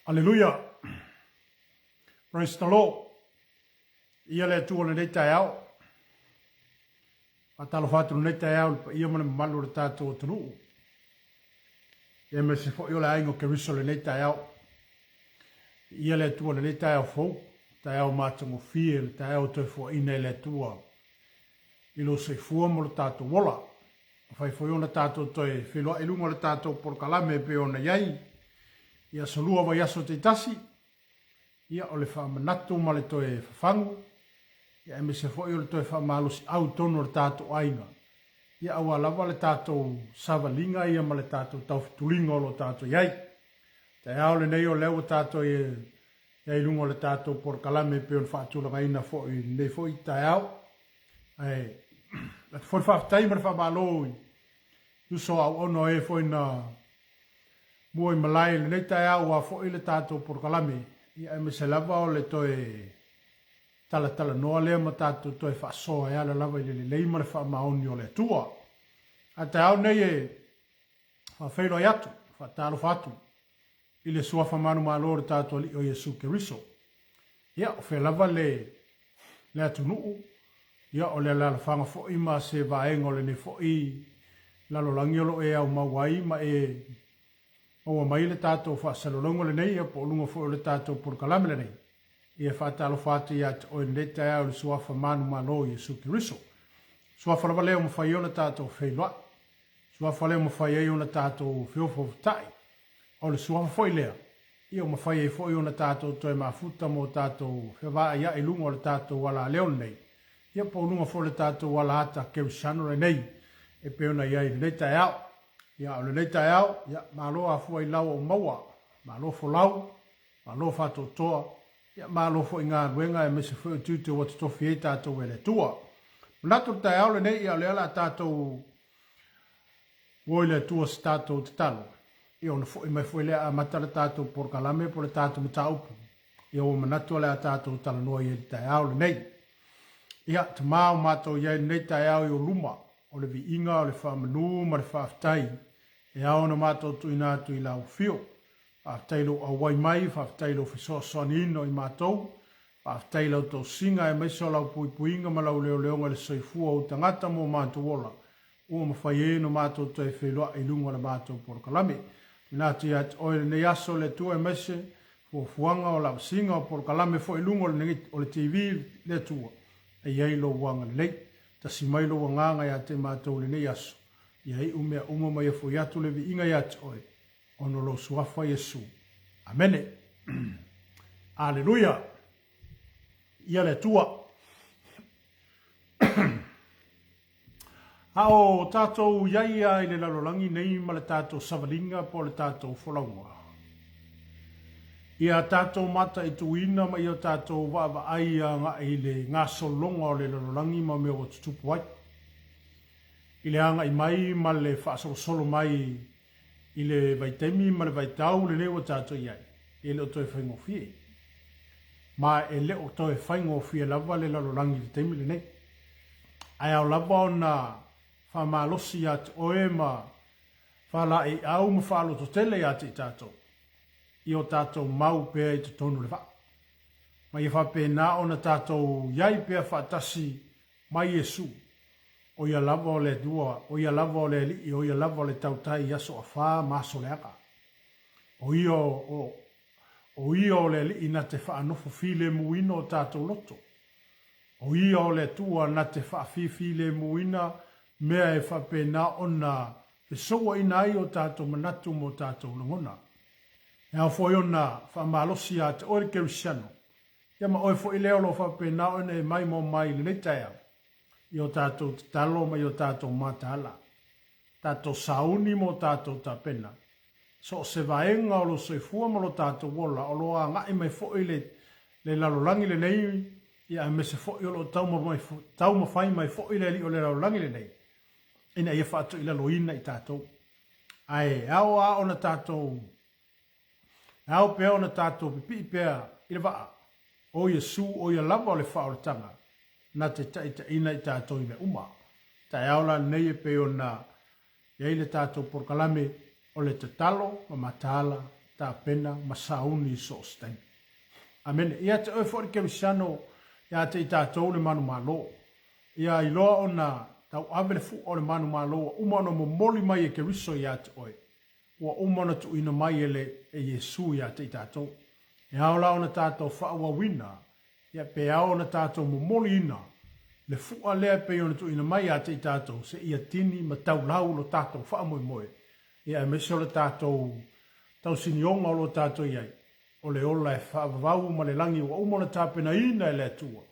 Hallelujah. Praise the Lord. Ia le tua le nei tai au. Atalo fatu nei tai au, ia mana malu le tātou tunu. Ia me se fo io le aingo ke riso le nei tai au. Ia le tua le nei tai au fou. Tai au mātango fie, le tai au toi fo ina le tua. Ilo se fua mo le tātou wola. Fai fo iona tātou toi whiloa ilunga le tātou por kalame pe ona iai. Ia solua wa yaso te tasi. Ia o le whamanatu ma le toe whafangu. Ia eme se fo i o le toe whamalosi au tono le tātou ainga. Ia awa lawa le tātou savalinga ia ma le tātou tauwhitulinga o lo tātou iai. Te ao le nei o leo tātou iai lungo le tātou por kalame pe on whaatulanga ina fo i nei fo i tai au. Ai, la fo i whaftai ma le whamaloi. Uso au ono e fo ina mua i malai le nei tai au a fo i le tātou por kalame. Ia e me se lava o le toe tala noa lea ma tātou toe whaasoa ea le lava i le leima le whaamaoni o le tua. A te au nei e whawhairo i atu, whaatalo whatu, i le sua whamanu malo le tātou li o Jesu Keriso. Ia o whai lava le atu nuu, ia o le lala whanga fo i ma se vaengo le ne fo i lalo langiolo e au mawai ma e o mai le tātou whaasalolongo le nei, po lunga fo le tātou por kalame le nei. Ia whaatalo whatu ia o le tai au le suafa manu malo Jesu Keriso. Suafa lava leo ma whai o le tātou whailoa. Suafa leo ma whai o le tātou whiofo tai. O le suafa fo i lea. Ia ma whai e fo i o le tātou toi mafuta mo tātou whiwa ia i lunga o le tātou wala leo nei. Ia po lunga fo le tātou wala ata kerisano le nei. E peona ia i le tai au. Ia o le nei tai au, ia malo a fua i lau o maua, malo fo lau, malo fato toa, ia malo fo i ngā ruenga e mese fo i tūte o tofi e tātou e le tua. Manato tai au le nei ia o le ala tātou woi le tua si tātou te talo. Ia o na fo i mai fo i le a matala tātou por kalame po le tātou mata upu. Ia o manato le a tātou tala noa i le tai au le nei. Ia te mao mātou iai nei tai au i o luma, o le vi inga, o le whamanu, ma le whaftai. E ao na mātou tu ina tu i lau fio. Whaftailo a wai mai, whaftailo whisoa soanino i mātou. Whaftailo tau singa e meiso lau pui puinga ma lau leo leonga le soifua o tangata mo mātou ola. Ua mawhai e no mātou tu e wheloa i lunga le mātou por kalame. Ina tu i at oile ne aso le tua e mese, fuanga o lau singa o por kalame fo i lunga o le TV le tua. E iei lo wanga le lei. Ta si mai lo wanganga i ate mātou le ne aso. Ia umea mai e fo iatu le vi inga iatu oe. Ono lo suafa Yesu. Amene. Aleluia. Ia le tua. Ao tātou iaia i le lalolangi nei ma le tātou savalinga po le tātou wholaunga. Ia tātou mata i tuina ma i o tātou wawa aia i le ngā solonga o le lalolangi ma mea o tutupu ai. I le anga i mai ma le whaasolo mai i le vaitemi ma le vaitau le leo tātou iai. E leo toi whaingo fie. Ma e leo toi whaingo fie lava le lalolangi le temi le nei. Ai au lava o na whamalosi at oe ma whala e au ma whalo to tele at i tātou. I o tātou mau pēa i te tonu le wha. Ma i whape nā o na tātou iai pēa whaatasi mai Jesu. O ia lava o le dua, o ia lava o le li, o ia lava o le tautai aso a whā maso le aka. O ia o le li na te whaanofo file muina o tātou loto. O ia o le tua na te whaafifile muina mea e whapena o na e soa ina ai o tātou manatu mo tātou longona. E au fo i o na whamalosi a te ore kerisiano. Ia ma oe fo i leo lo whapena o ne mai mo mai le neitaya. I o tātou te talo ma i o tātou mātala. Tātou sauni mo tātou ta pena. So se vaenga o lo soifua mo lo tātou wola o lo a ngai mai fo i le lalolangi le nei i a me se fo i o lo tau ma fai mai fo i le li o le lalolangi le nei. Ina ia whātu i laloina i tātou. Ai, au a o na tātou. Au pēo na tātou pipi pēa i le waa. O Jesu o ia lava o le whaoretanga. Na te taita ina i tātou i me uma. Tai aula nei e peo na iei le tātou por kalame o le te talo, ma matala, ta pena masauni so stain. Amen. Ia te oi fori ke misiano ia te ita tau le manu malo. Ia iloa ona tau avele fu o le manu malo umano mo moli mai e ke riso ia te oi. Ua umano tu ina mai ele e Yesu ia te ita tau. Ia aula ona tātou whaua wina. Ia pe ao ona tātou mo moli ina. Le fua lea pe ona tu ina mai a te tātou se ia tini ma tau lau lo tātou wha moe moe. Ia e mese o le tātou tau sinionga o lo tātou iai. O le ola e whaavavau ma le langi wa umona tāpena ina e le atua.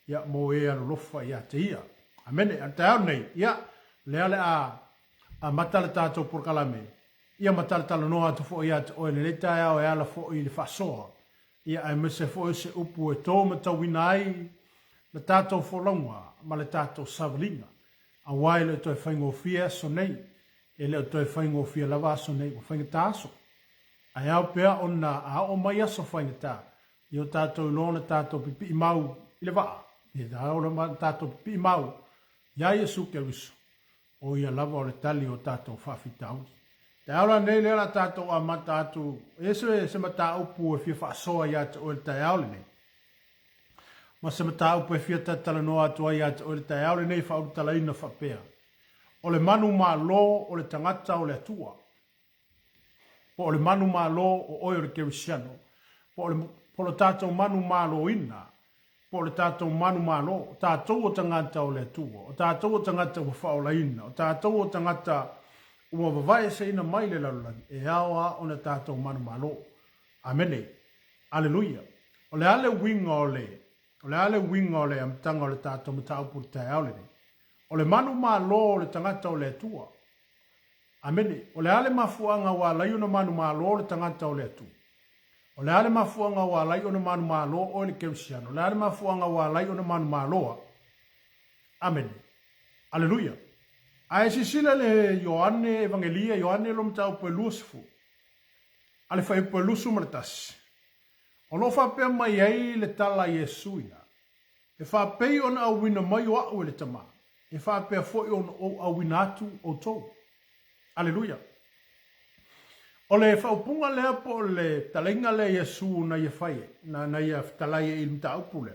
Ia mo e alo lofa ia te ia. Amene, a te au nei, ia le ale a matale tātou por kalame. Ia matale tala noa atu fo ia te oe le tai au e ala fo i le whasoa. Ia e mese fo e se upu e tō ma tau wina ai le tātou wholonga ma le tātou savalinga. A wai le toi whaingo fia so nei, e le toi whaingo fia lava so nei, o whainga tāso. Ai au pea ona a o mai aso whainga tā, i o tātou lona tātou pipi i mau i le waa. I da aura ma tātou pipi i mau, ia Yesu ke wiso, o ia lava o le tali o tātou whawhitau. Te aura nei lera tātou a mata atu, e se mata upu e fia whaasoa ia te o le tai aule nei. Ma se mata upu e fia tatala noa atua ia te o le tai aule nei whauru tala ina whapea. O le manu ma lo o le tangata o le atua. Po o le manu ma lo o oi o le kerisiano. Po le tātou manu ma lo ina. Po le tātou manu ma lo. O tātou o tangata o le atua. O tātou o tangata o whaola ina. O tātou o tangata ua wawai se ina mai le lalulani. E awa o na tātou manu ma lo. Amene. Aleluia. O le ale winga o le. O le ale winga o le amtanga o le tātou mataupu te aole ni. O le manu ma lo o le tangata o le atua. Amene, o le ale mafuanga wa lai ona manu ma lo o le tangata o le atua. O le ale mafuanga wa lai ona manu ma lo o le kerisiano. O le ale mafuanga wa lai ona manu ma loa. Amene. Aleluia. A e sisila le Ioane Evangelia, Ioane lo mtau pe lusifu. Ale fai pe lusu martasi. O no fa pe mai ai le tala Yesuina. E fa pe on a wina mai o au le tama. E fa pe fo on o a winatu o tou. Aleluia. O le whaupunga lea po le talenga le Yesu na ia whaie. Na ia talaia i mta upule.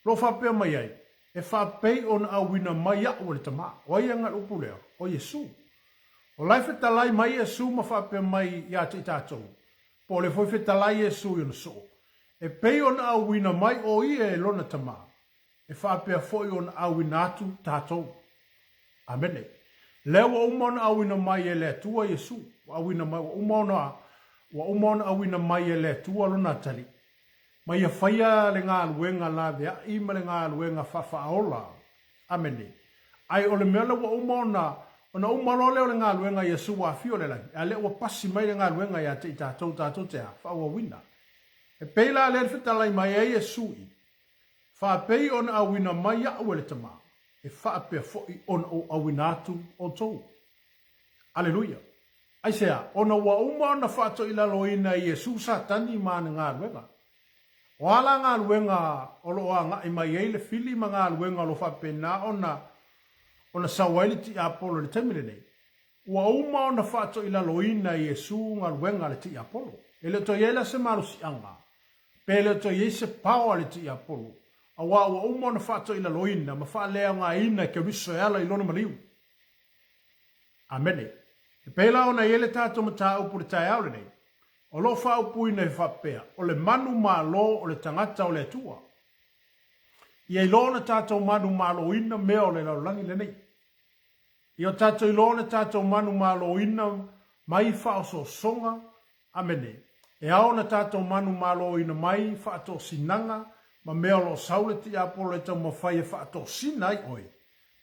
Lo fa pe mai ai. E fa pe on a wina mai au le tama. O ia ngat upule o Yesu. O lai fe talai mai Yesu ma fa pe mai ia te tātou. Po le foi fe talai Yesu i so. E pe on a wina mai o ia e lona tama. E fa pe foi on a winatu tātou. Amene. Lewa umona a wina mai e le tua Yesu. Wa wina mai wa umona a wina mai e le tua lona tali. Ma ia whaia le ngā luenga la vea ima le ngā luenga whawhaola. Amene. Ai o le mele wa umona ona umano leo le ngā luenga Yesu wa fio le langi. A le ua pasi mai le ngā luenga ia te i tātou te a whaua wina. E peila le whitalai mai e Yesu i. Wha pei ona a wina mai a ue le tama. E wha pea foi on o a wina atu o tou. Aleluia. Ai sea, ona wa umana whato ila loina i Yesu sa tani maana ngā luenga. O ala ngā luenga o lo a ngā i mai eile fili ma ngā luenga lo whapena ona sawaili ti Apollo le temile nei. Ua uma ona whato ila loina i Yesu ngā luenga le ti Apollo. E le to iela se maru si anga. Pe le to iese pawa le ti Apollo. A wa uma ona whato ila loina ma wha lea ngā ina ke riso e ala i lona mariu. Amene. E pela ona iele tātou mata upu le tai aure nei. O lo wha upu ina i whapea. O le manu ma lo o le tangata o le tua. Ia i lona tātou manu ma lo ina mea o le laulangi le nei. Ia tātou i lona tātou manu ma lo ina mai wha o so songa. Amene. E aona tātou manu ma lo ina mai wha to sinanga. Ma mea lo saule ti Apollo e tau mawhai e wha to sinai oi.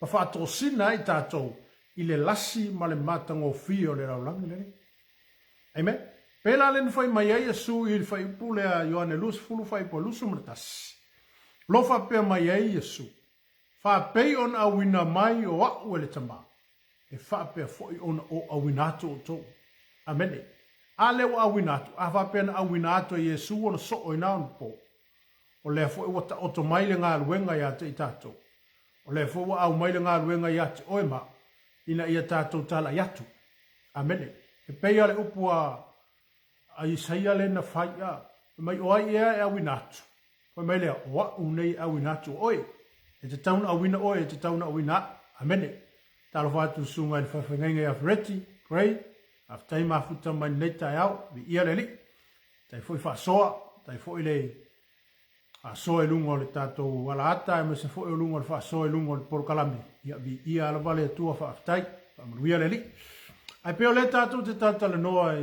Ma wha to sinai tātou i le lasi ma le matango fio le laulangi le nei. Amen. Pela le fai mai ai Yesu i fai pule a Ioane lus fulu fai po lusu mrtas. Lo fa pe mai ai Yesu. Fa pe on a wina mai o a le tama. E fa pe foi on o a winato o to. Amen. Ale o a winato. A fa pe a winato Yesu o so o ina on po. O le foi o ta o mai le ngā luenga ia te tato. O le foi o au mai le ngā luenga ia te oema. Ina ia tato tala yatu. Amen. E pe ale upua ai saia le na faia mai oi e awinatu pa mai le wa unei awinatu oi e te tauna awina oi e te tauna awina amene talo fatu sunga i whawhengenga a Ferretti Gray af tai mafuta mai nei tai au vi ia le li tai foi whasoa tai foi le a soe lungo le tātou wala ata e mese foi lungo le whasoe lungo le porokalame ia vi ia ala vale atua whaaftai whamanuia le li ai peo le tātou te tātale noa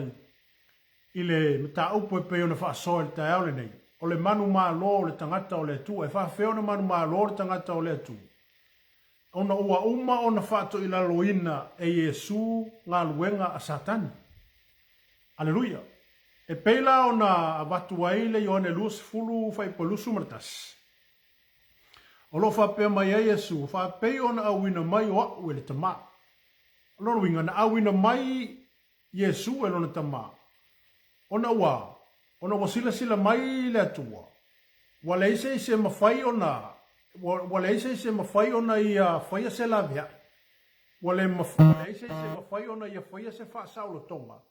i le mta upo e peo na whaasoe le tai au le nei o le manu maa lo le tangata o le atua e whaafeo na manu maa lo le tangata o le atua ona ua uma ona whaato i la loina e Yesu ngā luenga a Satani Aleluia e peila ona avatu aile Ioane Lus fulu fai polusu martas. O lo whapea mai a Yesu, whapea ona awina mai o au ele tama. O lo winga na awina mai Yesu ele ona tama. Ona wasila sila mai le atua. Wale ise se mawhai ona ia whaia se la via. Wale ise se mawhai ona ia whaia se wha saulo tonga.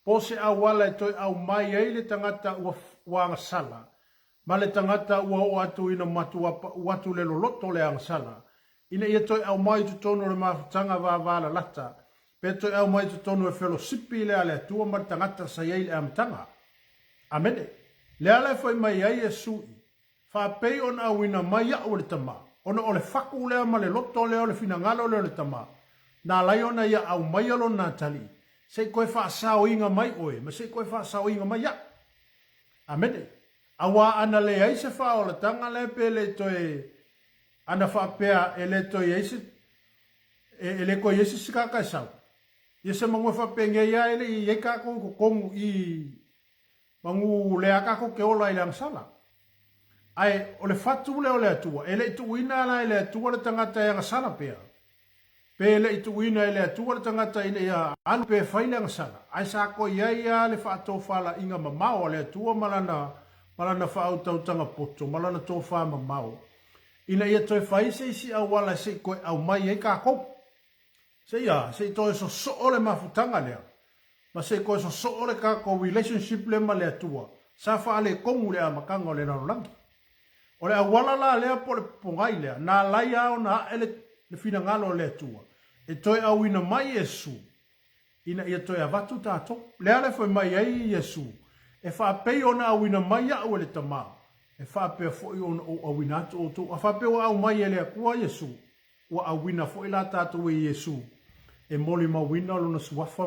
Po se awala e toi au mai ei le tangata ua angasala. Ma le tangata ua o atu ina matu atu le loloto le angasala. Ina ia toi au mai tu tono le mawhatanga wala lata. Pe toi au mai tu tono e fellowshipi le ale atua ma le tangata sa ei le amatanga. Amene. Le ala e fai mai ei e sui. Fa pei on au ina mai au le tama. Ona ole faku lea ma le loto lea le finangalo le tama. Na lai ona ia au mai alo na tali. Se koe whaasao inga mai oe, ma se koe whaasao inga mai ya. Amene. Awa ana le aise whao la tanga le pe le toe, ana whapea e le toe aise, e le koe aise sikaka e sau. Iese mangua whapea nge ia ele i ekako ko kongu i mangu le akako ke ola i le angsala. Ai, o le fatu le o le atua, ele i tu ina ala i le atua le tangata e angasala pea. Pele i tuina ele atua le tangata ina ia anu pe whaile angasana. Ai sa ko ia le whaatou whala inga mamao le atua malana whaau tautanga poto, malana tō wha mamao. Ina ia toi whaise isi au wala se koe au mai e kako. Se ia, se toi so ole mafutanga lea. Ma se koe so ole kako relationship le ma le atua. Sa whaale kongu lea makanga o le narolangi. O le awala la lea po le pongai lea. Na lai au na ele le fina ngalo le atua. E toi au ina mai Yesu. Ina ia toi avatu tato. Le ale foi mai ei Yesu. E whapei ona au ina mai au ele tama. E whapea foi ona au ina atu o tu. A whapea o au mai ele akua Yesu. Ua au ina foi la tato e Yesu. E moli mawina lona suafa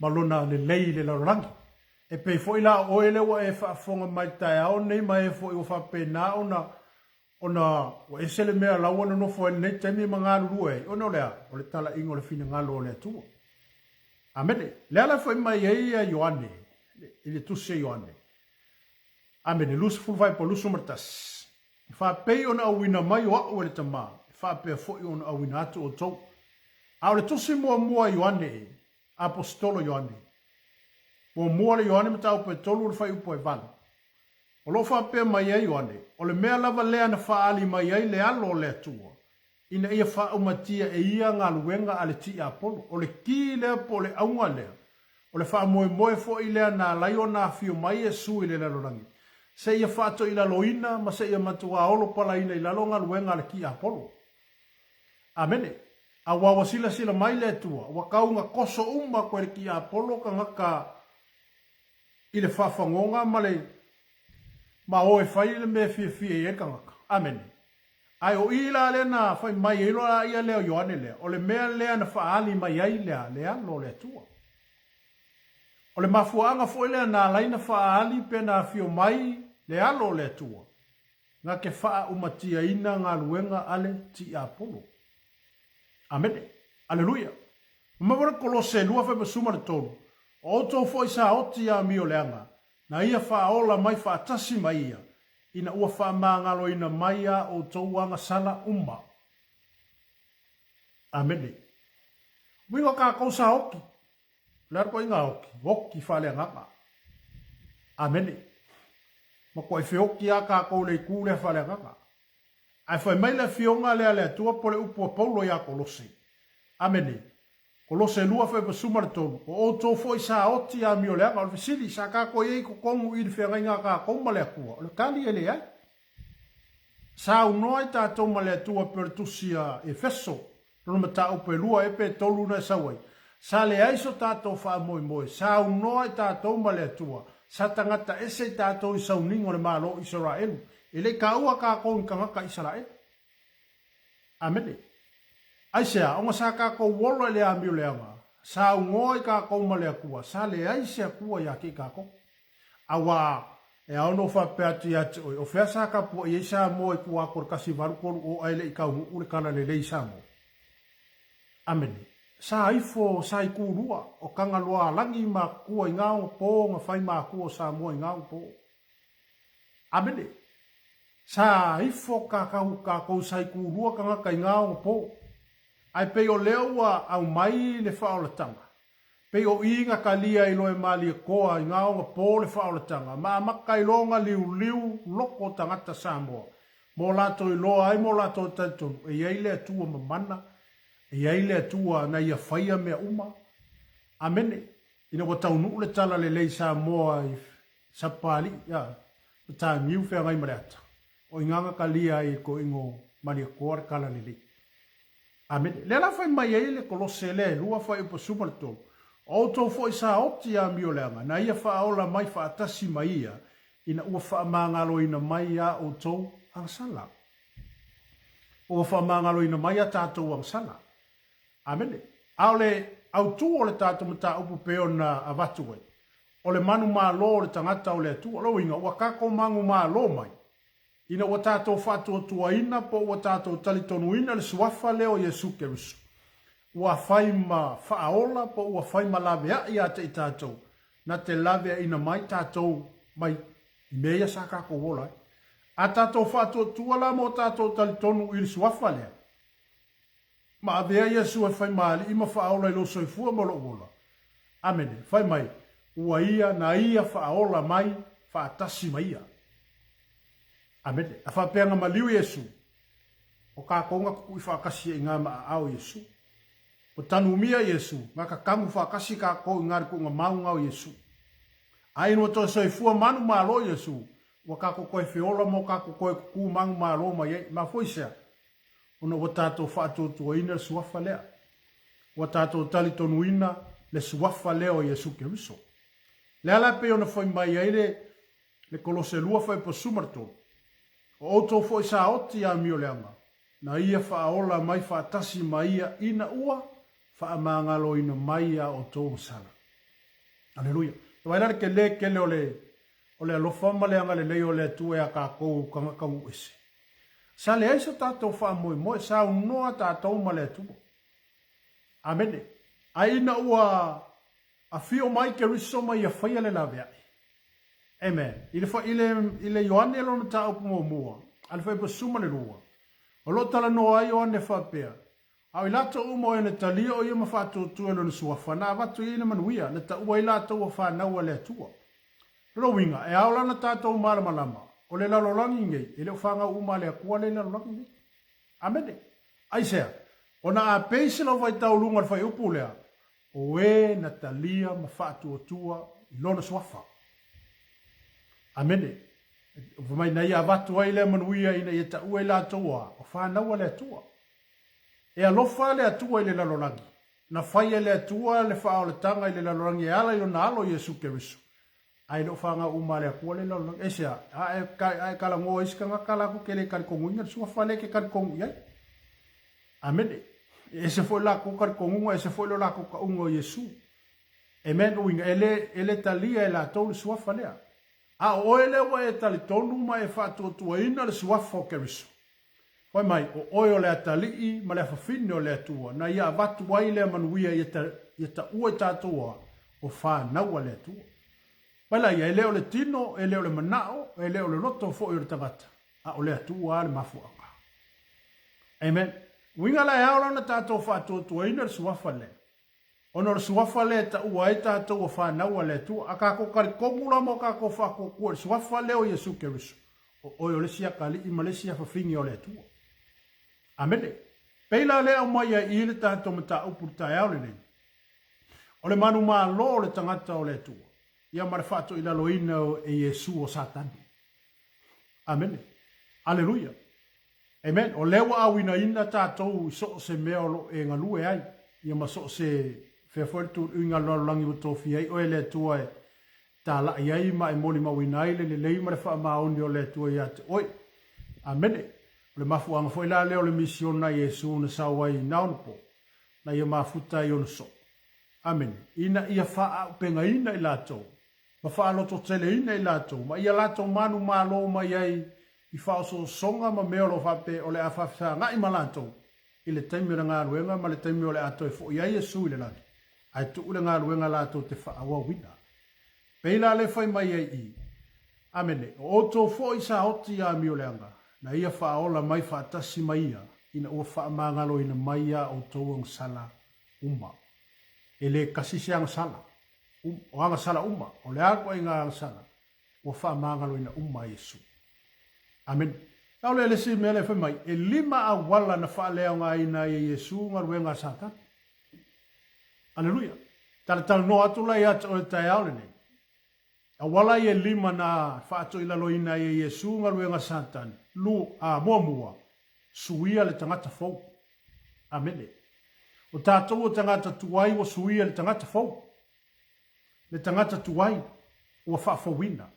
malona le lei le larangi. E pei foi la o ele wa e whaafonga mai tai au nei mai e foi o whapea na ona o esele mea lau ana no fo nei temi mangalu rue ona lea o le tala ingo le fina ngalo le tu amene le ala foi mai ei a Ioane ele tu se Ioane amene lus fu vai po lusu martas fa pei ona wina mai o le tama fa pe fo ona wina atu o to a le tu se mo Ioane apostolo Ioane mo le Ioane mata pe tolu le fai upo e val o lo whapea mai ai Ioane, o le mea lava lea na whaali mai ai le alo le atua. Ina ia whaumatia e ia ngā luenga a le ti Apollo, o le ki lea po le aunga lea. O le whaamoe fo i lea na laio na fio mai e sui le larorangi. Se ia whaato i laloina, ma se ia matua olo pala ina i lalo ngā luenga a le ki Apollo. Amene. A wawasila sila mai le atua, wakaunga koso koe le ki Apollo ka ngaka i le whaafangonga ma le ma o e fai le me fie e kangaka. Amen. Ai o ila le na fai mai e loa ia leo Ioane lea. O le mea lea na faali mai ai lea lo le tua. O le mafuanga fo lea na laina faali pe na fio mai lea lo le tua. Nga ke faa umatia ina ngā luenga ale ti Apollo. Amen. Aleluia. Mawara kolose lua fai masuma le tonu. O to fo isa oti a mio leanga. Na ia whaola mai whaatasi mai ia. Ina ua whaamangalo ina mai a o tauanga sala umma. Amene. Wingo ka kausa hoki. Lera ko inga hoki. Hoki whale ngaka. Amene. Ma koe whioki a ka kou le kule whale ngaka. Ai whai mai le fionga lea lea tua pole upua paulo ia kolose. Amene. Kolose lua fai pasuma le tolu. O tō fo i sa oti a mio leanga. O le fasili sa ka koe ei ko kongu i le whenga inga ka koma le akua. O le kali ele ai. Sa unoa i tātou ma le atua per tusia e feso. Lono mata upe lua e pe tolu na sawai. Sa le aiso tātou wha moi moi. Sa unoa i tātou ma le atua. Sa tangata ese i tātou i sauningo le malo Israelu. Ele ka ua ka kou ngaka Israelu. Amene. Aisea, onga sa ka kou wolo le amio leanga. Sa ungoi ka kou ma le akua. Sa le aisea kua ya ki ka kou. Awa, e aono wha peatu i ati oi. O whea sa ka pua i eisa mo e kua kor kasi varukoru o aile i ka ule kala le leisa mo. Amene. Sa ifo sa i kūrua o kanga loa langi ma kua i ngao po nga whai ma kua sa mo i ngao po. Amene. Sa ifo ka kou sa i kūrua kanga ka i ngao po. Ai pe o leua au mai le whaolatanga. Pe o inga ka lia i loe mali e koa i ngaonga pō le whaolatanga. Ma maka i longa liu loko tangata Samoa. Mō lato i loa ai mō lato taitonu. E iei lea tua mamana. E iei lea tua na ia whaia mea uma. Amene. Ina wa tau nuu le tala le lei Samoa i sapali. Ya. Ta miu whea ngai mareata. O inganga ka lia i ko ingo mali e koa re kala le lei. Amen. Le la fai mai ele kolose le lua fai po super to. O to foi sa opti a mio leanga. Na ia fa ola mai fa atasi mai ia. Ina ua fa mangalo ina mai a o to ang sala. O fa mangalo ina mai a tato ang sala. Amen. Aole au tu ole tato mata upu peo na avatuwe. Ole manu ma lo le tangata ole tu lo inga ua kako mangu ma lo mai. Ina o tātou whātua tua ina po o tātou talitonu ina le suafa leo Yesu Keriso. Ua whai ma whaola po ua whai ma lavea i ate i tātou. Na te lavea ina mai tātou mai mea sa kako wola. A tātou whātua tua la mo tātou talitonu i le suafa leo. Ma avea Yesu e whai maali ima whaola i lo soifua mo lo wola. Amene, whai mai. Ua ia na ia whaola mai whaatasi mai ia. Amene, a whapeanga maliu Yesu. O ka konga kukui whakasi e ngā maa au Yesu. O tanu umia Yesu, ngā ka kamu whakasi ka kou ngāri ko ngā maunga o Yesu. Aino to soifua manu malo Yesu. Wa ka koe whiola mo ka koe kuku mangu malo ma ye. Ma foisea. Ona o tātou whaatotua ina le suafa lea. O tātou talitonu ina le suafa lea o Yesu Keriso. Lea la pe ona whai mai aile le kolose lua whai po sumarto. O to foi sa oti a mio leanga. Na ia whaola mai whaatasi mai ia ina ua whaamangalo ina mai a o tō sala. Aleluia. E wainare ke le ole alofa maleanga le leo le tue a ka kou kangakangu ese. Sa le aisa tātou whaamoe moe sa unoa tātou male tua. Amene. A ina ua a fio mai ke riso mai a whaia le laweai. Amen. Ile Ioane lo na tau mo mua. Al fa po suma le rua. O lo tala no ai Ioane fa pea. Au ilato umo e na talia o ia ma fa tu lo na suafa na watu ina manuia na ta ua ilato wa fa na wale tua. Lo winga e au la na tatou malama lama. O le lalo langi ngei. Ele o fanga uma le akua le lalo langi ngei. Amene. Aisea. O na a peisi lo vai tau lunga le fai upu lea. O e na talia ma fa tua lo na suafa. Amene. Vamai na ia watu ai le manuia ina ia ta ua ila toa. O whanaua le atua. E alofa le atua i le lalorangi. Na whaia le atua le whao le tanga i le lalorangi. E ala i o na alo Yesu Keriso. Ai lo whanga uma le akua le lalorangi. E sea, ai kala ngoa iska nga kala ku kele karikongu inga. Sua whale ke karikongu iai. Amene. E se foi lako karikongu e se foi lo lako ka ungo Yesu. Amen uinga. Ele talia e la tau le sua whalea. A oele wa e tali tonu ma e whātua ina le suafo Keriso. Wai mai, o oe o le atali ma le whawhine o le atua. Na ia watu wai le manuia i ta ua tātua o whānaua le atua. Wala ia e leo le tino, e leo le manao, e leo le roto fo i o le tangata. A o le atua le mafuanga. Amen. Winga la e aula na tātua whātua ina le suafa le. Ono le suafa le ta ua e tātou o whānaua le tu. A kako kari kongula mo kako whako kua le suafa leo Yesu Keriso. O o le sia kali i Malaysia whawhingi o le tu. Amene. Peila lea o mai a i le tātou mata upu tai au le nei. O le manu malo o le tangata o le atua. Ia mare whaato ila loina o e Yesu o Satani. Amen. Aleluia. Amen. O lewa awina ina tātou so se mea o e ngalue ai. Ia ma so se whewhore tu inga lorangi o tofi ai. O e le atua e tā la iai ma e moni mawina ai le lei mare wha maoni o le atua ia te oi. Amen. O le mafu anga fo ila leo le misiona Yesu na sawai naunapo. Na ia mafuta i ono so. Amen. Ina ia wha penga ina i lato. Ma wha aloto tele ina i lato. Ma ia lato manu malo ma iai i wha oso songa ma meolo whape o le awhawhisa ngai ma lato. I le taimi o le ngā ruenga ma le taimi o le ato e fo iai Yesu i le lato. Ai tu le ngā ruenga lato te wha awa wina. Peila le whai mai ai i. Amen. O to fo i sa hoti a mi o le anga. Na ia wha ola mai wha atasi mai ia. Ina ua wha mangalo ina mai ia o tau ang sala umma. E le kasi siang sala. O anga sala umma. O le ako i ngā anga sala. Ua wha mangalo ina umma Yesu. Amen. Tau le le si mele whai mai. E lima a wala na wha leo ngā ina i Yesu ngā ruenga satan. Aleluia. Tala tala no atu lai atu o le tai au le nei. A wala i e lima na wha atu ila lo ina i Yesu ngā ruenga satan. Lu a mua mua. Suia le tangata fau. Amen. O tātou o tangata tuai o suia le tangata fau. Le tangata tuai o whaafawina.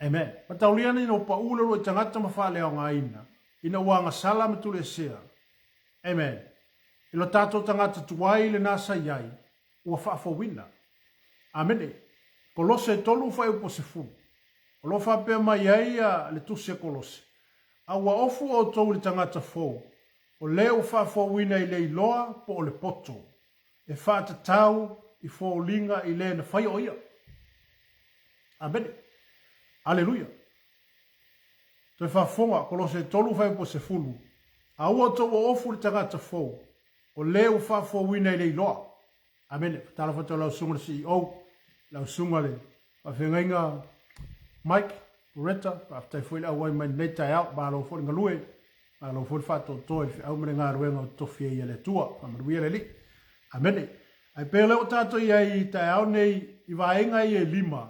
Amen. Matauliana ina o paulero o tangata mawhaleo ngā ina. Ina uanga sala matule sea. Amen. Ilo tātou tangata tuai le nasa iai o whaafawina. Amen. Kolose tolu whai upo se fu. O lo whapea mai ai le tusia kolose. Awa ofu o tau le tangata fau. O leo whaafawina i le iloa po o le poto. E whaata tau i fōlinga i le na whai o ia. Amen. Aleluia. Toi whaafonga kolose tolu whai po se fulu. Awa tau o ofu le tangata fau. O leo whaafawina i le iloa. Amen. Tala whatau lau sunga le CEO. Lau sunga le. Whawhengainga Mike. Reta, after foi la wai mai nei tai au ba lo fo ngalue ba lo fo fa to au mre nga ruenga to fie ia le tua ma ruia le li amene ai pele o tato ia i tai au nei i vaenga i e lima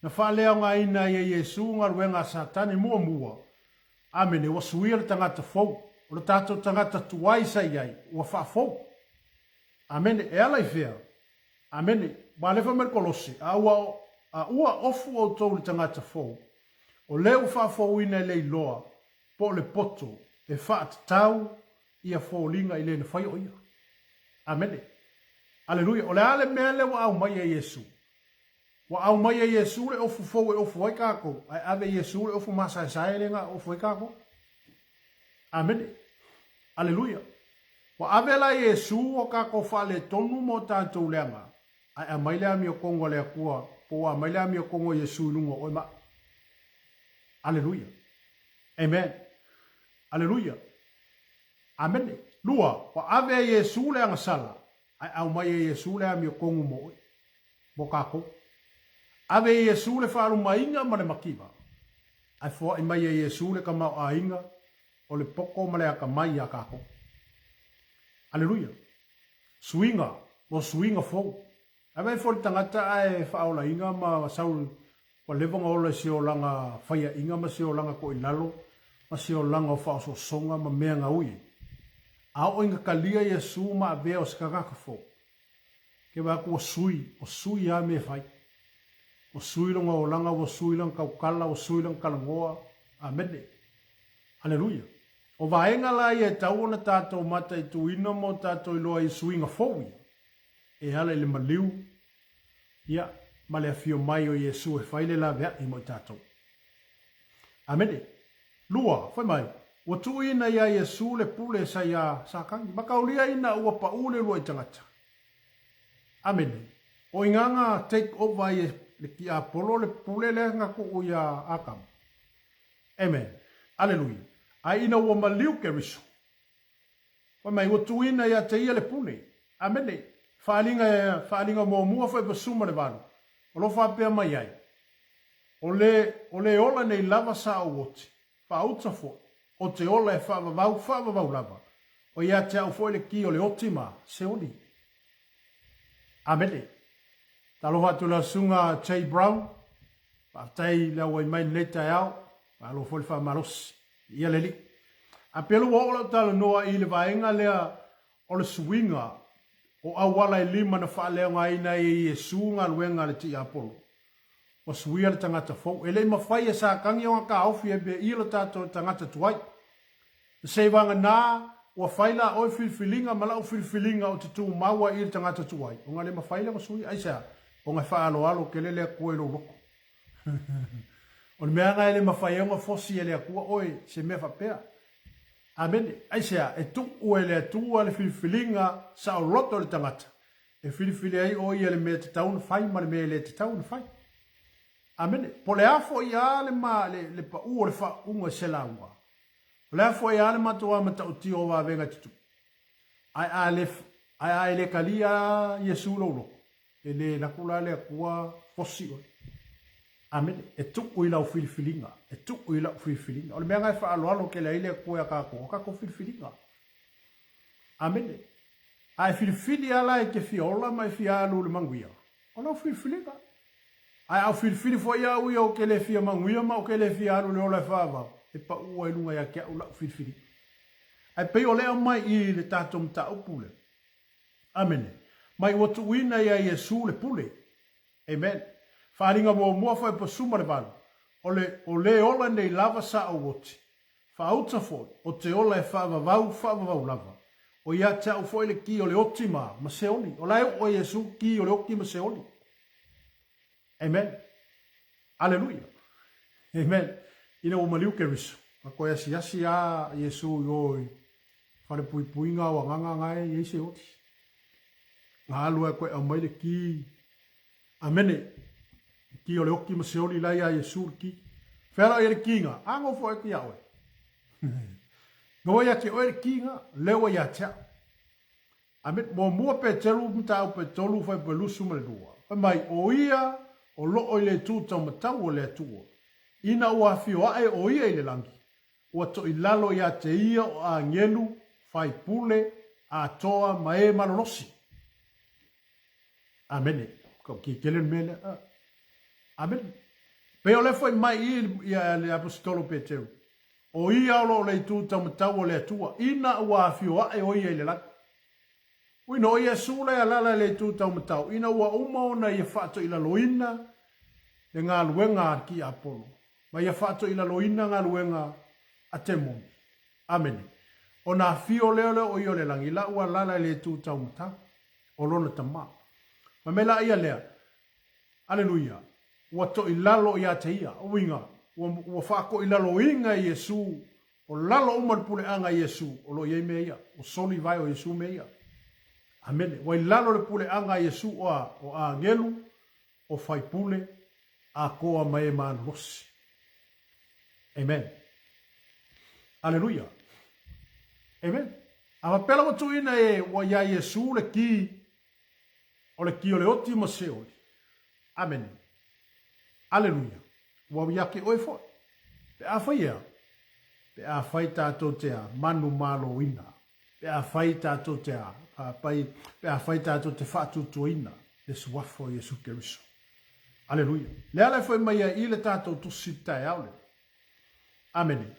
na fa le nga ina i Yesu nga ruenga satani mua mua amene o suia le tangata fo o tato tangata tuai sai ai o fa fo amene e ala i fea amene ba le fa mer kolosi a ua ofu o tau le tangata fo. O leo whaafawina i le iloa, po le poto, e whaat tau ia fōlinga i le na whai o ia. Amene. Aleluia. O le ale mea le wa au mai e Yesu. Wa au mai e Yesu le ofu fau e ofu wai kako. Ai ave Yesu le ofu masa e sae le nga ofu wai kako. Amene. Aleluia. Wa ave la Yesu o kako wha le tonu mo tātou leanga. Ai a mai le ami o kongo le akua, po a mai le ami o kongo Yesu lungo oi ma. Aleluia. Amen. Aleluia. Amen. Lua, wa ave Yesu le anga sala. Ai au mai Yesu le ami o kongo mo oi. Mo kako. Ave Yesu le whaaru mainga ma le makiwa. Ai fua i mai Yesu le kamau a inga o le poko ma le aka mai a kako. Aleluia. Suinga, o suinga fo. Ave fo le tangata ai whaola inga ma saul wa levanga ola si o langa whaia inga ma si o langa ko ilalo ma si o langa o whaoso songa ma mea nga ui. Ao inga kalia Yesu ma avea o skakaka fo. Ke wako o sui a me whai. O sui longa o langa, o sui lang kaukala, o sui lang kalangoa. Amene. Aleluia. O vaenga la ia tau na tātou mata i tuina mo tātou iloa i suinga fōwi. E hala le maliu. Ia, ma le afio mai o Yesu e whaile la vea i mo i tātou. Amene. Lua, whai mai. O tuina ia Yesu le pule sa ia sākangi. Makaulia ina ua paule lua i tangata. Amene. O inganga take over i le ki a polo le pule le ngako o ia akam. Amen. Aleluia. Ai ina ua maliu ke riso. Wai mai o tuina ia te ia le pule. Amene. Whaalinga mo mua whai pasuma le vanu. O lo whapea mai ai. O le ola nei lava sa o woti. Whauta fo. O te ola e whaavavau lava. O ia te au fo le ki o le otima. Se oni. Amene. Taloha tu la sunga Jay Brown. Pa tai la wai mai neta yao. Pa lo fol fa maros. Ia leli. A pelu wa ola tala noa i le vaenga lea o le suinga. O awala i lima na wha leo ngai na i e suunga luenga le ti apolo. O suia le tangata fau. E le mawhai e sa kangi o ka ofi e be i le tato tangata tuai. Se wanga nā ua whaila o filfilinga mala o filfilinga o te tu maua i le tangata tuai. O ngale mawhaila o sui aisa. O ngai wha alo alo ke lele kue lo roko. O le mea ngai le mawhai e fosi e le akua oe se mea whapea. Amen. Aisa e tu ue le atua le filfilinga sa o roto le tangata. E filfili ai o i le mea te taun whai ma le mea le te taun whai. Amen. Po le afo i a le ma le pa ua le wha unga se la ua. Le afo i a le matua mata o tio wa venga titu. Ai a le kalia Yesu lolo. E le nakula le akua fosi o. Amen. E tu ui lau filfilinga. E tu ui lau filfilinga. O le mea ngai wha alo alo ke le ile kua a kako filfilinga. Amen. Ai filfili ala e ke fiola mai fia alu le manguia. O lau filfilinga. Ai au filfili fo ia ui o ke le fia manguia ma o ke le fia alu le ola whaava. E pa ua ilunga ia kia ula filfili. Ai pei o lea mai i le tātom ta upule. Amen. Mai watu uina ia Yesu le pule. Amen. Wharinga mua whai pa suma le vanu. O le ola nei lava sa au woti. Whauta fo o te ola e whaavavau lava. O ia te au fo le ki o le oti ma se oli. O lai o Yesu ki o le oki ma se oli. Amen. Alleluia. Amen. Ina o maliu ke riso. Ma koe asi a Yesu yoi. Whare pui puinga o nganga ngai e se oti. Ngā alua koe au maile ki. Amene. Ki o le oki ma se oli lai a Yesu ki. Whera e le kinga. Ango fo e ki aoe. Ngoa ia ke oe le kinga. Lewa ia tea. Amen. Mo mua pe teru mta au pe tolu fai pe lusu ma le dua. Mai o ia o loo i le tūtau matau o le atua. Ina ua fio ae o ia i le langi. Ua to i lalo ia te ia o a ngelu, fai pule, a toa, ma e marorosi. Amene. Kau ki kelen mele. Amen. Peo le foi mai ia le apostolo Peteu. O ia o lo le tūtau matau o le atua. Ina ua fio ae o ia i le langi. Uina o ia sula ia lala le tūtau matau. Ina ua umaona ia whaato i la loina le ngā luenga ki Apolo. Ma ia whaato i la loina ngā luenga a te moni. Amen. O nā fio leo o io le langi. La ua lala le tūtau matau. O lona tamā. Ma me la ia lea. Aleluia. Ua to i lalo ia te ia. O inga. Ua whaako i lalo inga i Yesu. O lalo umarpule anga i Yesu. O lo iei me ia. O soli vai o Yesu me ia. Amen. Wai lalo le pule anga Yesu o a ngelu, o fai pule, a koa mai man rosi. Amen. Aleluia. Amen. Ama pela watu ina e wa ya Yesu le ki, o le ki o le oti ma se oi. Amen. Aleluia. Wa yake oi fo. Pe a fai ea. Pe a fai tato tea manu malo ina. Pe a fai tato tea pai pe a fai tato te whaatu tuina le suafo Yesu Keriso. Aleluia. Le ala foi mai i le tato tu sitai aule. Amen.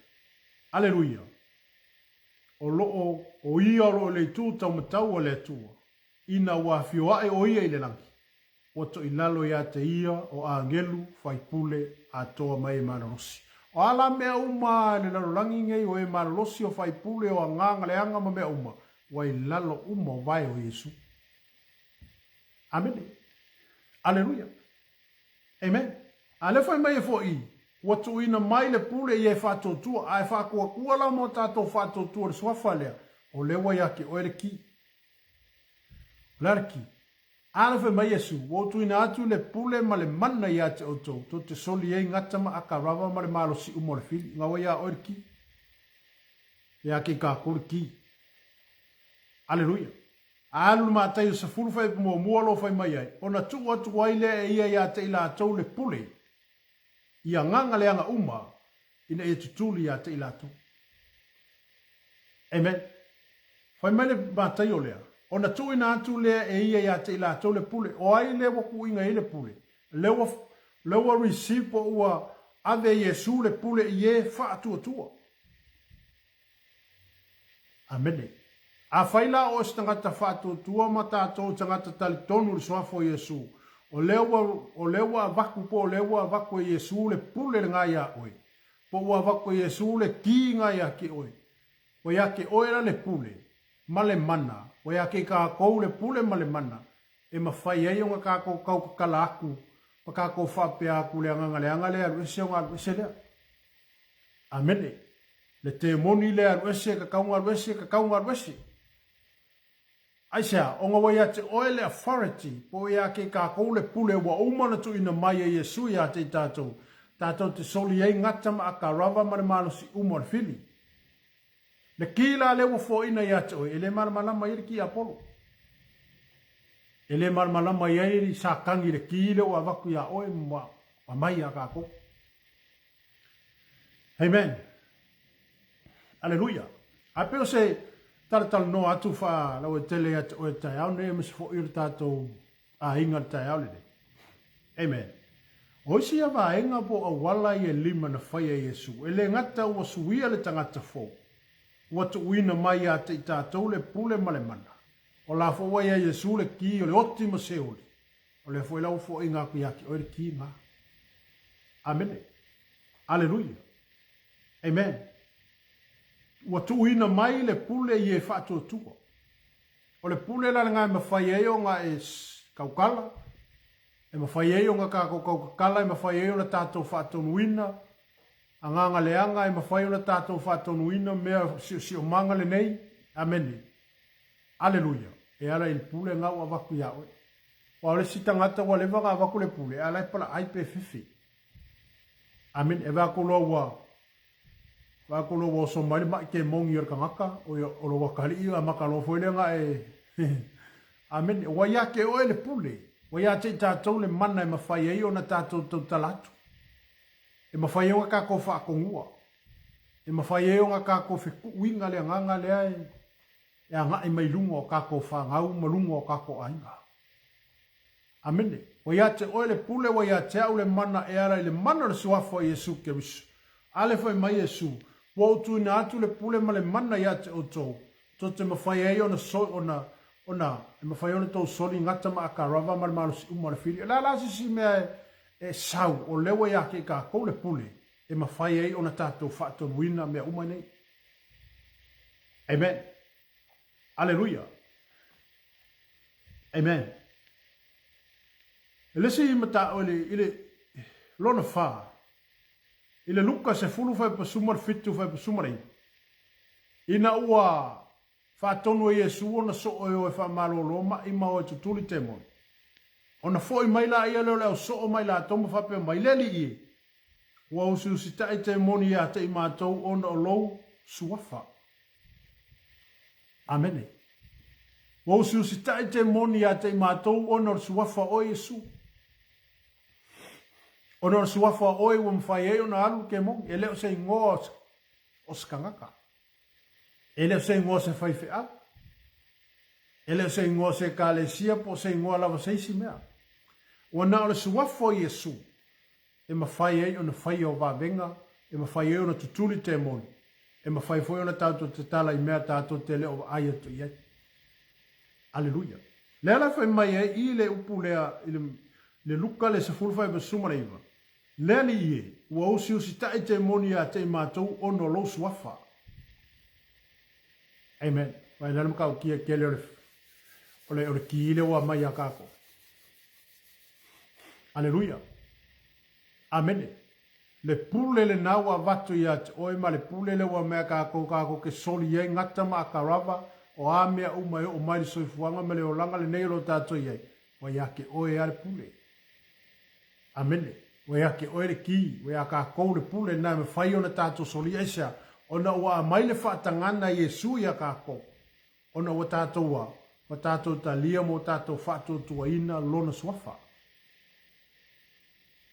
Aleluia. O loo o ia o le tūtau matau o le atua. Ina ua fioae o ia i le langi. O to i lalo ia te ia o a ngelu fai pule a toa mai manarosi. O ala mea uma le lalo langi ngei o e manarosi o fai pule o a nganga le anga ma mea uma. Wai lalo uma vai o Yesu. Amen. Aleluia. Amen. Ale foi mai fo i. Watu ina mai le pule i e whato tua. Ai whakua kua la mo tato whato tua le swafalea. O lewa yake o ere ki. Lerki. Ale foi mai Yesu. Watu ina atu le pule ma le mana i ate o tau. To te soli e ngatama aka rava ma le malo si umo le fili. Ngawa ia o ere ki. Yake ka kore ki. Aleluia. Alu matai o sa fulu fai mua lo fai mai ai. Ona tu atu waile e ia te ila tau le pule. Ia nganga le anga uma. Ina e tutuli ia te ila tau. Amen. Fai mai le matai o lea. Ona tuina atu lea e ia ia te ila tau le pule. O ai lewa kuinga i le pule. Lewa resipo ua ave Yesu le pule i e wha atua tua. Amene. A whaila o si tangata wha atua tua ma tātou tangata tali tonu le soafo Yesu. O lewa vaku po o lewa vaku e Yesu le pule le ngai a oe. Po ua vaku e Yesu le ki ngai a ki oe. O ia ke oe la le pule. Male mana. O ia ke ka kou le pule male mana. E ma whai ei o nga ka kou kau kakala aku. Pa ka kou whape aku le anga le alu ese o nga alu ese lea. Amene. Le te moni le alu ese ka kaunga alu ese ka kaunga alu ese. Aisea, o nga wai te oe le authority. Po ia ke ka kou le pule wa umana tu ina mai e Yesu ia te tātou. Tātou te soli ei ngata ma aka rava ma le malo si umar fili. Le kila le wafo ina ia te oe. Ele malama iri ki Apollo. Ele malama iri sa kangi le kila o avaku ia oe mwa mai a kako. Amen. Alleluia. Apeo se tala no atu wha lau e tele atu oe tai au ne mese fo iri tātou a inga tai au lede. Amen. Oisi a vaenga po a wala i e lima na whai a Yesu. Ele ngata ua suia le tangata fo. Ua tu uina mai a te tātou le pule male mana. O la fo wai a Yesu le ki o le oti ma se oli. O le fo ilau fo inga ku yaki o le ki ma. Amen. Alleluia. Amen. Ua tu uina mai le pule i e whātua tua. O le pule la ngai ma whai e o nga e kaukala. E ma whai e o nga kako kaukala. E ma whai e o na tātou whātua nuina. Anganga leanga e ma whai o na tātou whātua nuina. Mea si o manga le nei. Amen. Alleluia. E ala il pule ngau a waku iawe. Wa le sita ngata wa lewa ka waku le pule. Ala e pala aipe fifi. Amen. E wako loa wa. Wako loa wa so mali ma ke mongi or kangaka. O lo wakali i a maka lo foilenga e. Amen. Wa ya ke oe le pule. Wa ya te tātou le mana e ma whai e o na tātou tau talatu. E ma whai e o ka ko whaakongua. E ma whai e o ka ko whiwinga le nganga le ai. E a ngai mai lungo o kako whangau, ma lungo o kako ainga. Amene. Wa ia te oe le pule, wa ia te au le mana e ara i le mana le suafo i Yesu ke wisu. Ale fai mai Yesu. Wa utu ina atu le pule ma le mana ia te oto. To te mawhai e ona so, ona, e mawhai ona tau soli ngata ma aka rava ma le malo si umare fili. E la lasi si mea e sau, o lewa ia ke ka kou le pule. E mawhai e ona tātou whaatou wina mea umane. Amen. Alleluia. Amen. E lesi i mata o ile lona wha. Ile luka se fulu fai pa sumar fitu fai pa sumar ei. Ina ua whaatonu e Yesu ona so o e wha malo loma i mao e tutuli te mon. Ona fo i maila ia leo leo so o maila tomo whape maileli i. Ua usi ta i te moni ia te i mātou ona o lou suafa. Amene. Wa usi tai te moni a te mātou onor suafa o Yesu. Onor suafa o e wamwhai e o na alu ke mongi. E leo se ingoa o skangaka. E leo se ingoa se whaife a. E leo se ingoa se kālesia po se ingoa lava seisi mea. Wana o le suafa o Yesu. E mawhai e o na whai o wavenga. E mawhai e o na tutuli te moni. E ma fai foi ona tātou te tala i mea tātou te leo ai atu i ai. Alleluia. Lea la fai mai e i le upu lea le luka le se fulfai pa sumareiva. Lea li i e, ua usi tai te moni a te mātou ono lo suafa. Amen. Vai lana makau kia le ore ki ile wa mai a kako. Alleluia. Amen. Le pule le naua vatu ia te oe ma le pule le wa mea kako ke soli e ngata ma akarava o a mea umai o mai soifuanga me le o langa le neiro tato iei. Wa ia ke oe a le pule. Amene. Wa ia ke oe le ki. Wa ia kako le pule na me whai ona tato soli eisa. Ona ua mai le whaatangana Yesu ia kako. Ona ua tato ua. Wa tato ta lia mo tato whaato tua ina lona swafa.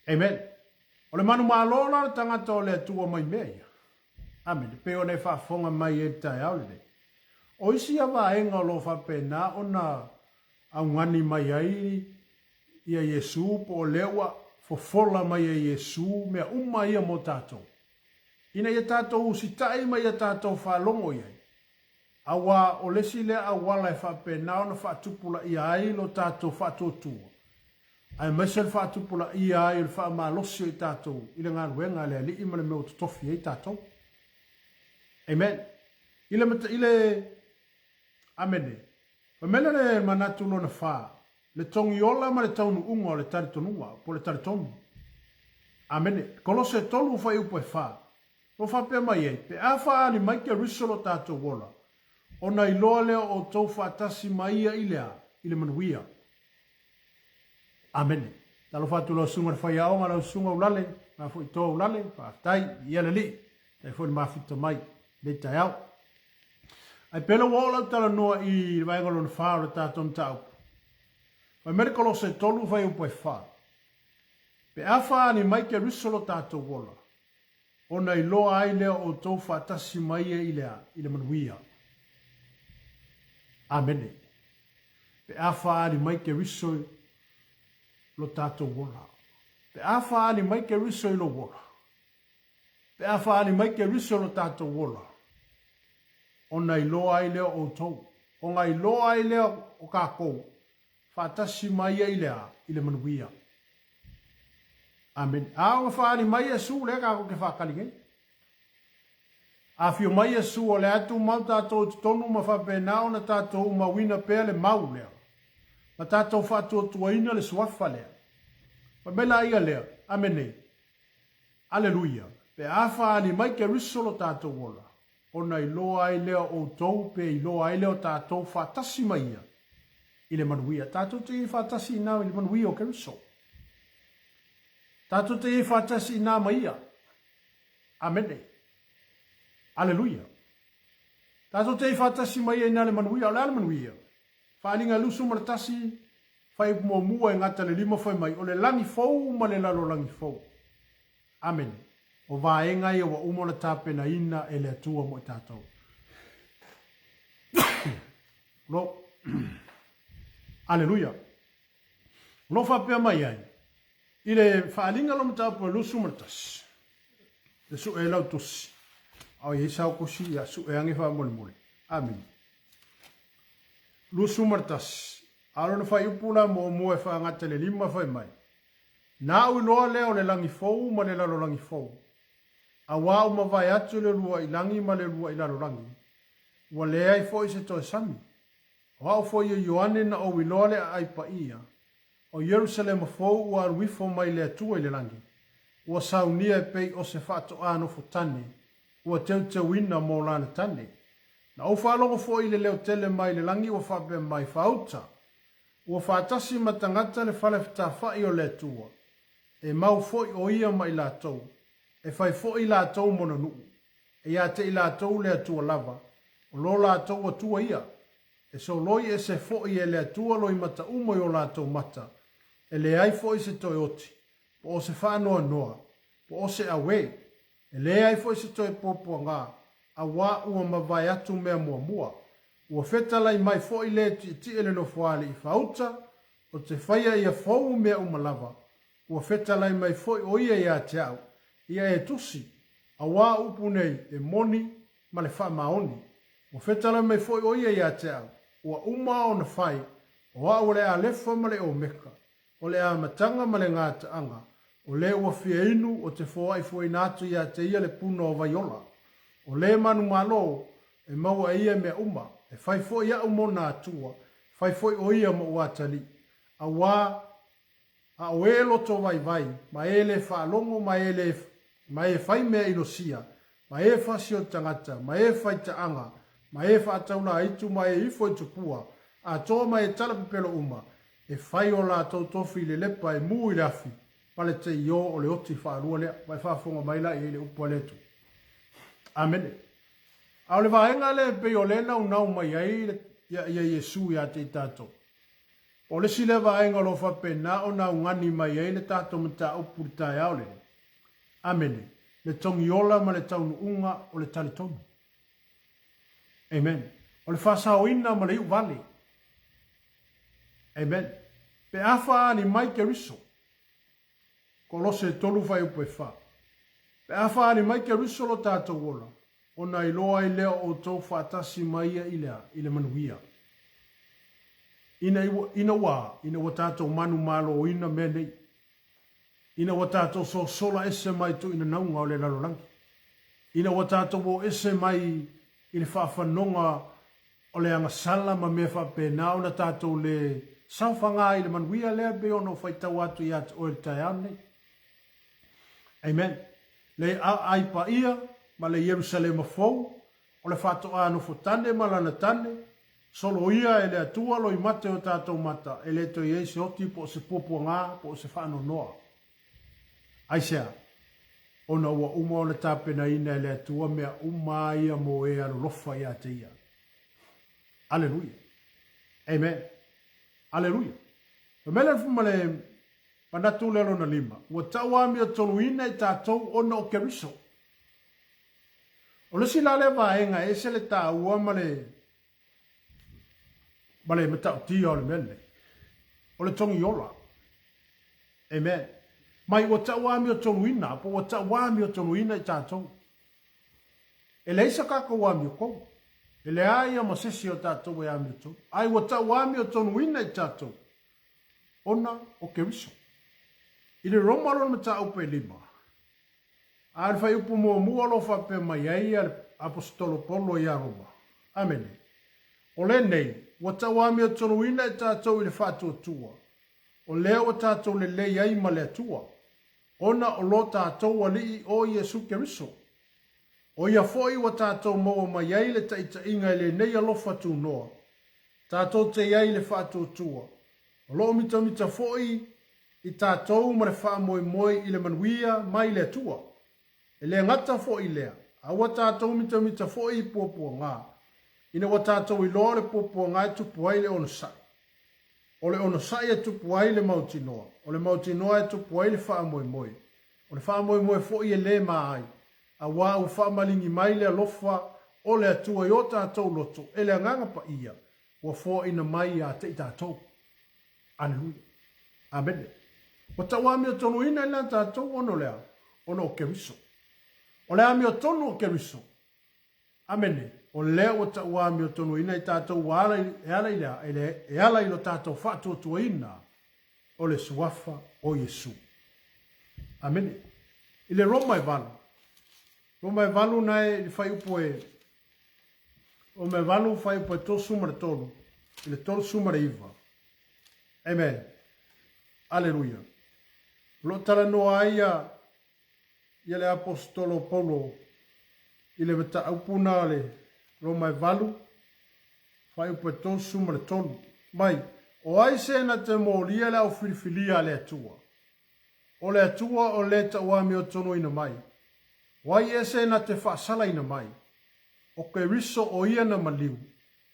Amen. O le manu maalona le tangata o le atua mai mea ia. Amen. Pe o ne whaafonga mai e tai au le. O isi a vaenga o lo whapena o na au ngani mai ai ia Yesu po lewa fofola mai a Yesu mea ia mo tātou. Ina ia tātou usitai mai ia tātou whalongo iai. Awa o lesi lea awala e whapena o na whaatupula ia ai lo tātou whaatotua. Ai mesel whaatupula ia ai le whaamalosio i tātou i le ngā ruenga lea li ima le meo totofi i tātou. Amen. Ile amene. Pamela le manatu lo na wha. Le tongi ola ma le taunu unga o le tari tonua. Po le tari tonu. Amene. Kolose tolu whai upo e wha. Lo wha pe mai e. Pe a wha ani mai ke risolo tātou wola. O na iloa leo o tau whaatasi mai ia ilea. Ile manuia. Amene. Talo whatu lo sunga whai ao ma lau sunga ulale. Ma fu i tō ulale. Whaatai. Ia le li. Tai fu ni mawhita mai. Le tai au. Ai pelo wola tala noa i vaingalo na whao le tātou mtau. Vai mere kolose tolu vai upo e wha. Pe a wha ni mai ke risolo tātou wola. O na i loa ai leo o tau whaatasi mai e ilea. Ile manuia. Amene. Pe a wha ni mai ke risolo lo tātou wola. Pe a wha ni mai ke risolo lo wola. Pe a wha ni mai ke risolo tātou wola. O na i loa ai leo o tau. O nga i loa ai leo o kākou. Whaatasi mai ai lea i le manuia. Amen. A o whaani mai e su lea kako ke whakalingai. A whio mai e su o le atu mau tātou tonu ma whapenao na tātou mawina pēr le mau lea. Ma tātou whātua tuaina le suafa lea. Ma mela ia lea. Amene. Aleluia. Pe a whaani mai ke risolo tātou wola. O na i loa ai leo o tau pe i loa ai leo tātou whaatasi mai ia. I le manuia. Tātou te i whaatasi i nā i le manuia o keriso. Tātou te i whaatasi i nā mai ia. Amene. Aleluia. Tātou te i whaatasi mai ia i nā le manuia o le ale manuia. Whaalinga lusu maratasi whai mua mua e ngata le lima whai mai. O le langi fau ma le lalo langi fau. Amen. O vaenga i o wa umona tāpena ina e le atua mo i tātou. Lo. Aleluia. Lo whapea mai ai. I le whaalinga lo matapu e lusu martas. Le su e lau tosi. Au i sao kosi ia su e angi wha mole mole. Amen. Lusu martas. Alo na whai upula mo mo e wha ngata le lima whai mai. Nā ui loa leo le langi fau ma le lalo langi fau. A wā uma vai atu le lua i langi ma le lua i lalo langi. Wa le ai fo i se toi sami. Wā fo i Ioane na o iloa le ai pa ia. O Jerusalem fo ua ruifo mai le atua i le langi. Ua saunia e pei o se whaato ano fo tane. Ua teu te wina mō lana tane. Na o whalongo fo i le leo tele mai le langi ua whape mai whauta. Ua whaatasi matangata le whale whai o le atua. E mau fo i o ia mai la tau. E whai fo i la tau mona nuu. E ia te i la tau le atua lava. O lo la tau atua ia. E so loi e se fo i e le atua loi mata umo i o la tau mata. E le ai fo i se toi oti. Po o se whanoa noa. Po o se awe. E le ai fo i se toi popua ngā. A wā ua mawai atu mea mua mua. Ua whetalai mai fo i le ti ele no fuale i whauta. O te whaia ia fau mea umalava. Ua whetalai mai fo i oia ia te au. Ia e tusi. A wā upu nei e moni ma le wha maoni. Ua whetalai mai fo i oia ia te au. Ua uma o na whai. O a ule a lefa ma le o meka. O le a matanga ma le ngā te anga. O le ua fia inu o te fo ai fo i nātu ia te ia le puno o vaiola. O le manu malo e maua ia mea uma. E whai fo ia umo nā atua. Whai fo i oia ma uatali. A wā a o e loto vai vai. Ma e le whaalongo ma e le ma e whai mea inosia. Ma e whasio tangata. Ma e whai ta anga. Ma e whaatauna aitu ma e ifo i tupua. A toa ma e tala pepelo uma. E whai o la tau tofi le lepa e mui le afi. Pale te io o le oti whaarua lea. Mai whaafonga maila e le upua letu. Amen. Au le vaenga le pe o le nau nau mai ai ia Yesu ia te tato. O le si le vaenga lo whapena o nau ngani mai ai le tato mta upu tai au le. Amen. Le tongi ola ma le taunu unga o le talitonu. Amen. O le whasaoina ma le iu vale. Amen. Pe awha ni mai ke riso. Ko lose tolu whai upe wha. Pe awha ni mai ke riso lo tātou ola. Ona i loa i leo o tau whaatasi maia i le manuia. Ina wa tātou manu malo o ina mea nei. Ina wa tātou so sola ese mai tu ina naunga o le lalorangi. Ina wa tātou o ese mai i le whaafanonga o le anga sala ma mea whapena o na tātou le sauwhanga i le manuia lea be ono whaitau atu i atu o le tai ane. Amen. Le ai pa ia ma le Yerusalema fou o le whatoa anu fotane ma lana tane. Solo ia e le atua lo i mate o tātou mata e le to i eise oti po se popua ngā po se whaano noa. Aisea, ona ua uma o le tāpena ina e le atua mea uma ia mo e alo lofa ia te ia. Aleluia. Amen. Aleluia. Pamela fuma le panatu le lona lima. Ua taua mi o tolu ina i tātou ona o keriso. O le sila le vaenga e se le tāua ma le matau tia o le mele. O le tongi ola. Amen. Mai ua taua mi o tolu ina, po ua taua mi o tolu ina i tātou. E le isa kaka ua mi o kou. E le aia ma sesi o tātou e ami o tolu. Ai ua taua mi o tolu ina i tātou. Ona o keriso. I le romaro na matau pe lima. Ai fai upu mua lo fa pe mai ai al apostolo Paulo i Roma. Amen. O le nei, wa tawa o tonu ina i tātou i le whātua tua. O leo o tātou le lei ai ma le tua. Ona o lo tātou ali o Yesu Keriso. O ia foi wa tātou maua mai ai le taita inga i le nei alofa tu noa. Tātou te ai le whātua tua. O lo mita foi i tātou ma le wha moi i le manuia mai le tua. E le ngata foi lea. A wa tātou mita foi i puapua ngā. Ina wa tātou i loa le puapua ngā e tupu ai le ono sai. O le ono sai e tupu ai le mauti noa. O le mauti noa e tupu ai le wha moi. O le wha moi foi e le maa ai. A wā u wha malingi mai le alofa o le atua i o tātou loto. E le anganga pa ia. Wa fo ina mai a te i tātou. Aleluia. Amen. O tawami o tonu ina ina tātou ono lea. Ono o keriso. O lea mi o tonu o keriso. Amen. O lea o tawami o tonu ina i tātou wala e ala i lo tātou whātua tua ina. O le suafa o Yesu. Amen. I le Roma e valu. Roma e valu na e whai upo e. O me valu whai upo e tō sumare tolu. I le tolu sumare iwa. Amen. Aleluia. Lo tala noa ia le apostolo Paulo i le mata aupuna le Roma e valu fai upo e tō sumare tolu. Mai, o aise na te mōlia le au filifilia le atua. O le atua o le ta uami o tono ina mai. Wai ese na te whaasala ina mai. O ke riso o ia na maliu.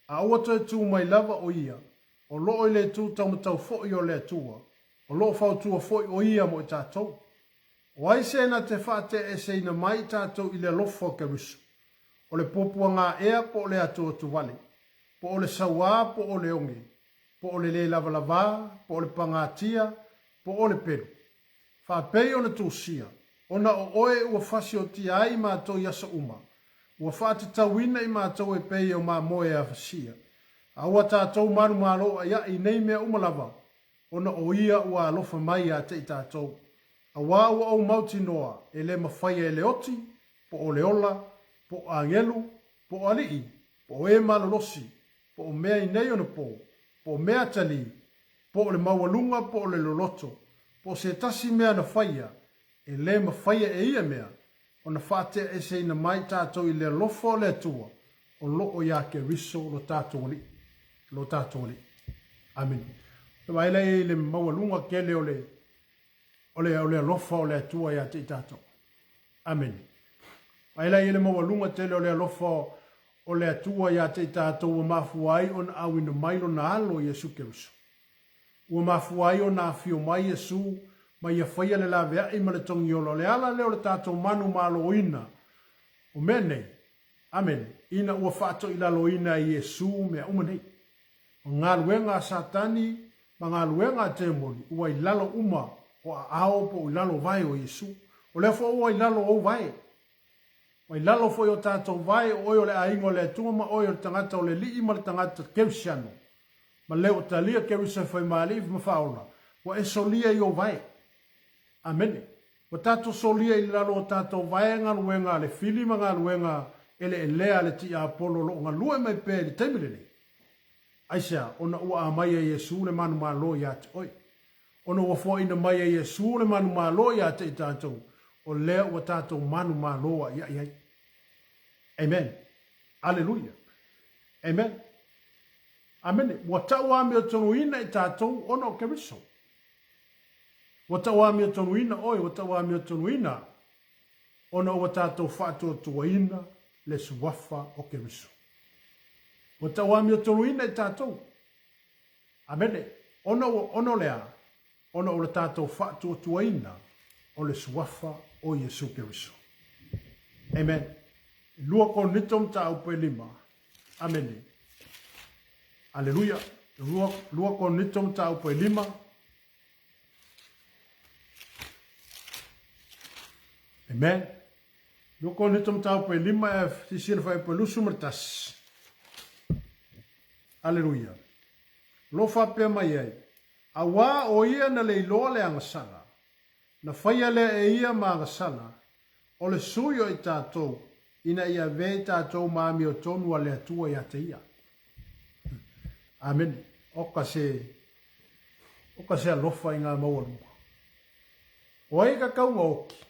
A uata e tū mai lava o ia. O loo i le tū taumatau fo'i o le atua. O loo whautua fo'i o ia mo i tātou. O aise na te whaate ese ina mai tātou i le lofo ke riso. O le popua ngā ea po o le atua tuwale. Po o le sawa po o le onge. Po o le lavalava, po o le pangatia, po o le peru. Whapei o le tūsia. Ona o oe ua whasi o tia ai mātou yasa uma. Ua whaate tauina i mātou e pei o mā moe a whasia. A ua tātou maru mālo a ia i nei mea umalava. Ona o ia ua alofa mai a te i tātou. A wā ua au mauti noa e le mawhaia e le oti, po o le ola, po o angelu, po o alii, po o e malolosi, po o mea i nei ona po o mea tali, po o le mawalunga, po o le loloto, po o se tasi mea na whaia, e le mawhaia e ia mea, o na whate e se ina mai tātou i le lofo le atua, o loo ia ke riso lo tātou li. Lo tātou li. Amen. Te waile e le mawalunga kele o le lofo le atua ia te tātou. Amen. Waile e le mawalunga tele o le lofo o le atua ia te tātou o mafuai on awina mailo na alo Yesu Keriso. Ua mafuai o na fio mai Yesu ma ia whaia le la vea i ma le tongi olo le ala leo le tātou manu malo oina. O mene, Amen. Ina ua whaato ila loina i Yesu mea umanei. O ngā luenga satani, ma ngā luenga temoni, ua i lalo uma o a ao po i lalo vai o Yesu. O lea fo ua i lalo o vai. Wa i lalo fo i o tātou vai o oi o le aingo le tunga ma oi o le tangata o le li ima le tangata kevisiano. Ma leo talia kevisa fai maaliv ma fauna. Wa e solia i o vai. Amen. Wa tātou solia i lalo o tātou vai ngā luenga le filima ngā luenga ele elea le ti apolo lo ngā lue mai pe le temirele. Aisha, ona ua a mai a Yesu le manu malo i ate oi. Ona ua fo ina mai a Yesu le manu malo i ate i tātou. O lea ua tātou manu malo a ia iai. Amen. Alleluia. Amen. Amen. Ua tau ame o tonu ina i tātou ona o keriso. Ua tau ame o tonu ina oi, ua tau ame o tonu ina. Ona ua tātou whātua tua ina le suwafa o keriso. Ua tau ame o tonu ina i tātou. Amen. Ono lea. Ona o le tātou whātua tua ina o le suwafa o Yesu Keriso. Amen. Lua ko nitom ta upe lima. Amen. Alleluia. Lua ko nitom ta upe lima. Amen. Lua ko nitom ta upe lima e tisir fai pe lusu mertas. Alleluia. Lo fa pe mai ai. Awa o ia na le iloa le angasanga. Na whaia le e ia māngasana, o le suyo i tātou, ina ia vei tātou māmi o tonua le atua i ate ia. Amen. Oka se alofa i ngā maua. Oe ka kaunga oki.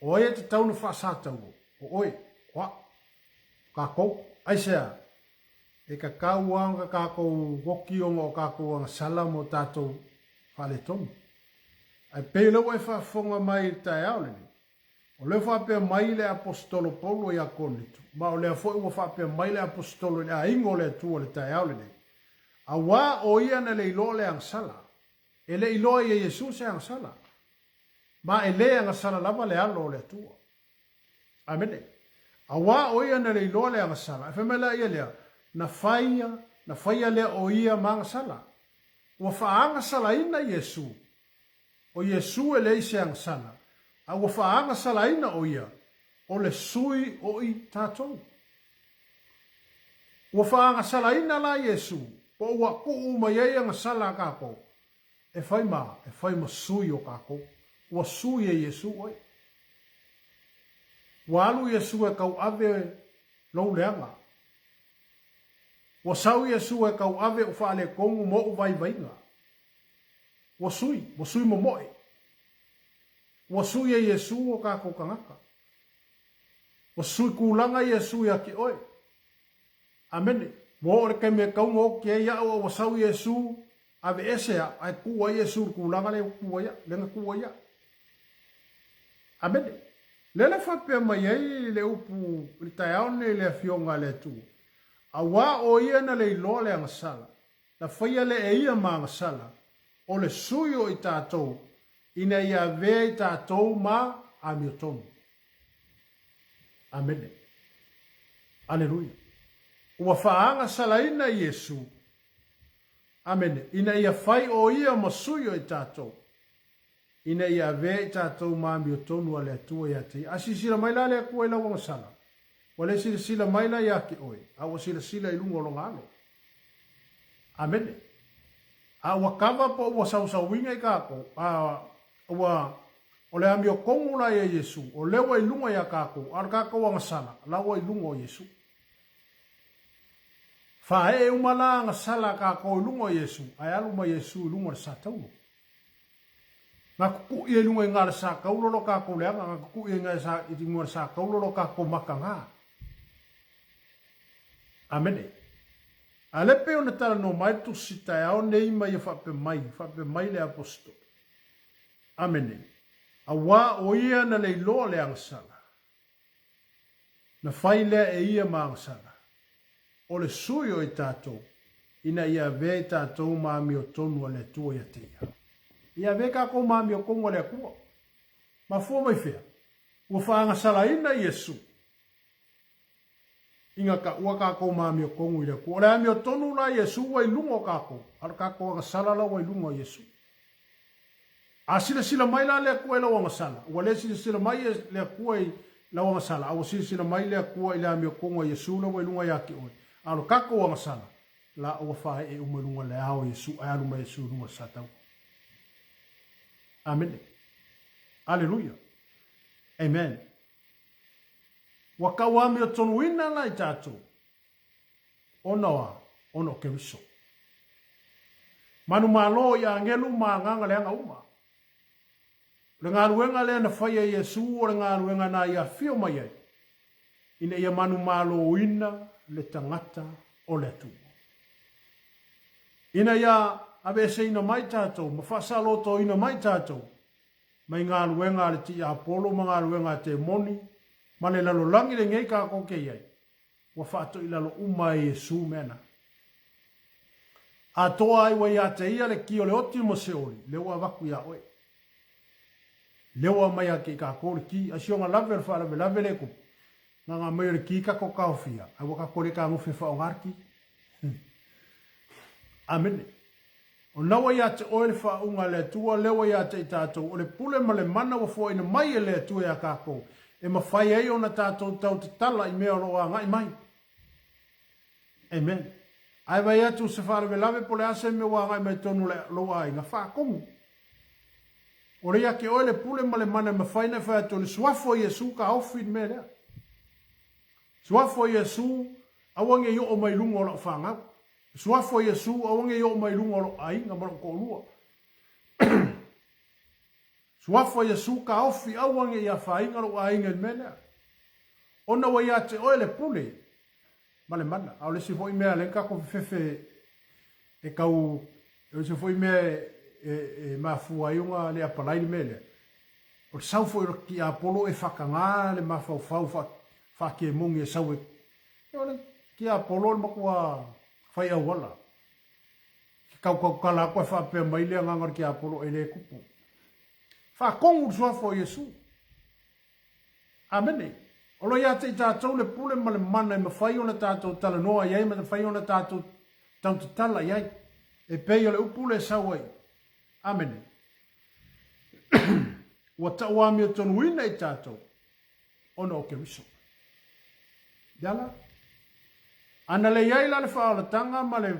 Oe te taunu whaasātau. Oe, ka kou. Aisea, e ka kauanga ka kou woki o ka kou anga salamo tātou whale tonu. Ai pele wai whaafonga mai tai aoleni. O le whaapea mai le apostolo Paulo i a Korinto. Ma o le foi ua whaapea mai le apostolo i a ingo le atua le tai aoleni. A wā o ia na le ilo le angsala. E le ilo i a Yesu se angsala. Ma e le angsala lava le alo le atua. Amene. A wā o ia na le ilo le angsala. E whamela ia lea. Na whaia lea o ia ma angsala. Ua whaanga sala ina Yesu. O Yesu e lei se angsana. A ua whaanga salaina o ia. O le sui o i tātou. Ua whaanga salaina la Yesu. Po ua kuu mai ei anga sala kako. E whai ma sui o kako. Ua sui e Yesu oi. Ua alu Yesu e kau ave lou leanga. Ua sau Yesu e kau ave u whaale kongu mo u vai vainga. Wasui mo moe. Wasui e Yesu o kako kangaka. Wasui kulanga Yesu ya ki oe. Amene. Mo ore kai me kaunga o ki e o wasau Yesu ave esea ai kua Yesu kulanga le kua ya. Lenga kua ya. Amene. Lele whapea mai ei le upu li tai aone le fionga le tu. A wā o ia na le iloa le angasala. Na whaia le e ia ma angasala. O le suyo i tātou, ina ia vea i tātou ma amiotonu. Amene. Aleluia. Ua whaanga salaina Yesu. Amene. Ina ia whai o ia ma suyo i tātou. Ina ia vea i tātou ma amiotonu a le atua i ate. Asi sila maila le akua i lau angasala. Wale sila maila i ake oi. Awa sila i lungo longalo. Amene. A ua kava po ua sausawinga i kako. Ua o le amio kongula i Yesu. O lewa i lunga i a kako. Ar kako wanga sala. Lawa i lunga o Yesu. Whae e umala nga sala kako i lunga o Yesu. Ai aluma Yesu i lunga sa tauno. Ngā kuku i lunga i ngā sa kaulolo kako leanga. Ngā kuku i ngā sa kaulolo kako maka ngā. Amene. A le pe ona tala no mai tu sita e au nei mai e whape mai le apostol. Amene. A wā o ia na le iloa le angasala. Na whai lea e ia ma angasala. O le sui o i tātou. Ina ia vea i tātou maami o tonu a le tua ia teia. Ia vea kako maami o kongo le akua. Ma fua mai fea. Ua wha angasala ina Yesu. inga ka ua kako mami o kongu ile ku. Ole ami o tonu la Yesu wai lungo kako. Ala kako anga salala wai lungo Yesu. A sila mai la lea kua ila wanga sala. Ua le sila mai lea kua ila wanga sala. Awa sila mai lea kua ila ami o kongu Yesu la wai lunga yaki oi. Alo kako wanga sala. La ua fae e umalunga le ao Yesu. Ai aluma Yesu lunga satau. Amen. Alleluia. Amen. Waka wami o tonu ina la i tātou. Ono ke wiso. Manu malo ya ngelu nganga le anga uma. Le ngā ruenga le na whaia Yesu o le ngā ruenga na ia whio mai ai. Ina ia manu malo ina le tangata o le tu. Ina ia abe se ina mai tātou, mawhasalo to ina mai tātou. Mai ngā ruenga le ti Apollo, ma ngā ruenga te moni, ma le lalo langi le ngei kā koke iai. Wa whaato i lalo uma Yesu mena. A toa ai wa ia te ia le ki o le oti mo se oli, le ua waku ia oe. Lewa mai a ke ka kore ki, a sionga lave le whaare lave le kupu. Nga mai le ki ka ko kaofia, a waka kore ka ngufe whao ngarki. Amene. O nawa ia te oe le whaunga le tua, lewa ia te i tātou, o le pule ma le mana wa fo ina mai e le tua ia kako. E ma whai ei o na tātou tau te tala i mea roa ngai mai. Amen. Ai vai atu se whaare lave pole ase me wa ngai mai tonu le loa ai, nga whakongu. O rea ke oe le pule ma le mana ma whaina whai atu le suafo Yesu ka aufid me lea. Suafo Yesu awange yo o mai lungo o whangau. Suafo Yesu awange yo o mai lungo o ai nga mara ko lua. Suafo Yesu ka aufi awange ia whainga o ai nga me lea. Ona wa ia te oe le pule ma le mana. Au le si foi mea le kako fefe e kau e si foi mea e mafua iunga le apalai ni mele. O te sau foi ki Apollo e whakanga le mafau whake mungi e sau e. Ki Apollo le makua whai au wala. Ki kau kala koe whapea maile ngangar ki Apollo e le kupu. Whakongu sua fo Yesu. Amene. Olo ia te i tātou le pule ma le mana e ma whai o na tātou tala noa iai ma te whai o na tātou tau te tala iai. E pei o le upule e sau ai. Amen. Wa ta'wa mi tonu ina i tātou. Ono o ke wiso. Yala. Ana le iai la le whaalatanga ma le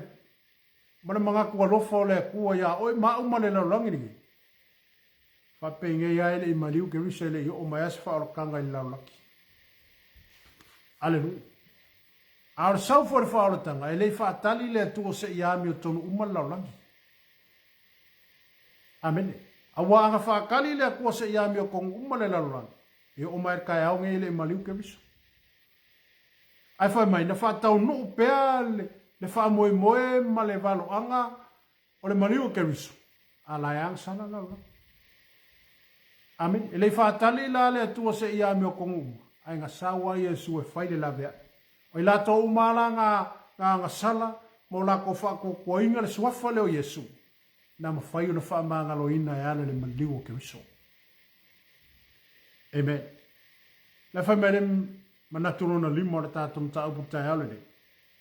mga kua lofo le kua ia oi ma uma le laulangi ni. Whapenge iai le i maliu ke wiso le i o mai ase whaalakanga i laulaki. Aleluia. Aar sau for whaalatanga e le whaatali le atua se i ami o tonu uma laulangi. Amen. Awa anga whaakali lea kua se ia mi o kong umale lalulang. E o mai kai au ngei le maliu ke viso. Ai whai mai na whaatau nuu pea le wha moe moe ma le valo anga o le maliu ke viso. A lai ang sana lalulang. Amen. E le whaatali la le atua se ia mi o kong uma. Ai nga sawa Yesu e whai le lavea. O i lato umala nga sala mo la ko whako kua inga le suafa leo Yesu. Na mawhai o na whaamangalo ina e ale le maliu o ke wiso. Amen. Na whai mele manaturo na limo na tātou mta upu tai ale ne.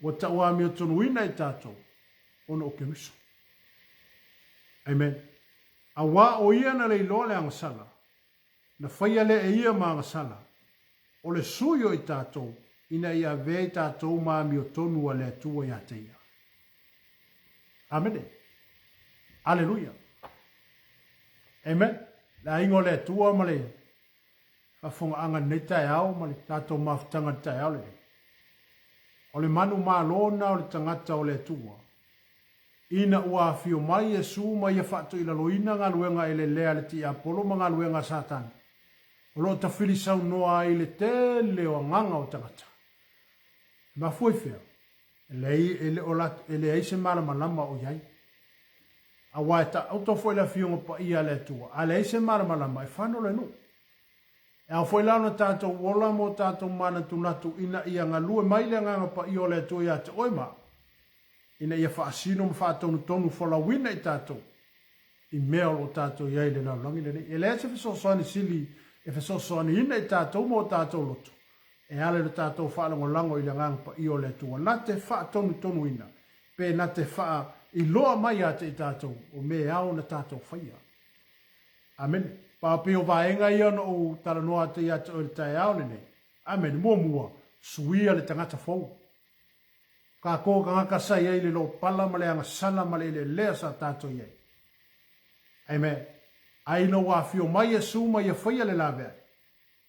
Wa taua mi o tonu ina i tātou. Ono o ke wiso. Amen. A wā o ia na le iloa le angasala. Na whai ale e ia ma angasala. O le suyo i tātou. Ina ia vei tātou ma mi o tonu a le atua i ateia. Amen. Alleluia. Amen. La ingo le tua ma le whafonga anga nei tai au ma le tātou mawhitanga tai au le. O le manu mā lona o le tangata o le tua. Ina ua fio mai Yesu mai e whatu ila loina ngā luenga e le lea le ti Apollo ma ngā luenga Satan. O lo ta whilisau noa i le tele o nganga o tangata. Ma fui fea. Ele eise mara malama o iai. A waita auto foi la fionga pa ia le tua. A le se mara malama e whano le nu. E au foi la no tātou wola mo tātou mana tunatu ina ia ngalue mai le nganga pa ia le tua ia te oima. Ina ia whaasino ma whaatonu tonu whala wina i tātou. I mea o tātou iai le nau langi le ne. E le se fesosoani sili e fesosoani ina i tātou mo tātou loto. e ale le tātou whaalango i le ngang pa i o le tua. Nā te wha tonu ina, pe nā te wha i loa mai a te i tātou, o me au na tātou whaia. Amen. Pāpeo vaenga i ana o tala noa te ia te o le tae au le nei. Amen. Mua, suia le tangata fau. Ka kō ka ngaka sai ei le lo pala ma le anga sana ma le lea sa tātou iei. Amen. Aina wā fio mai e su mai e whaia le lawe.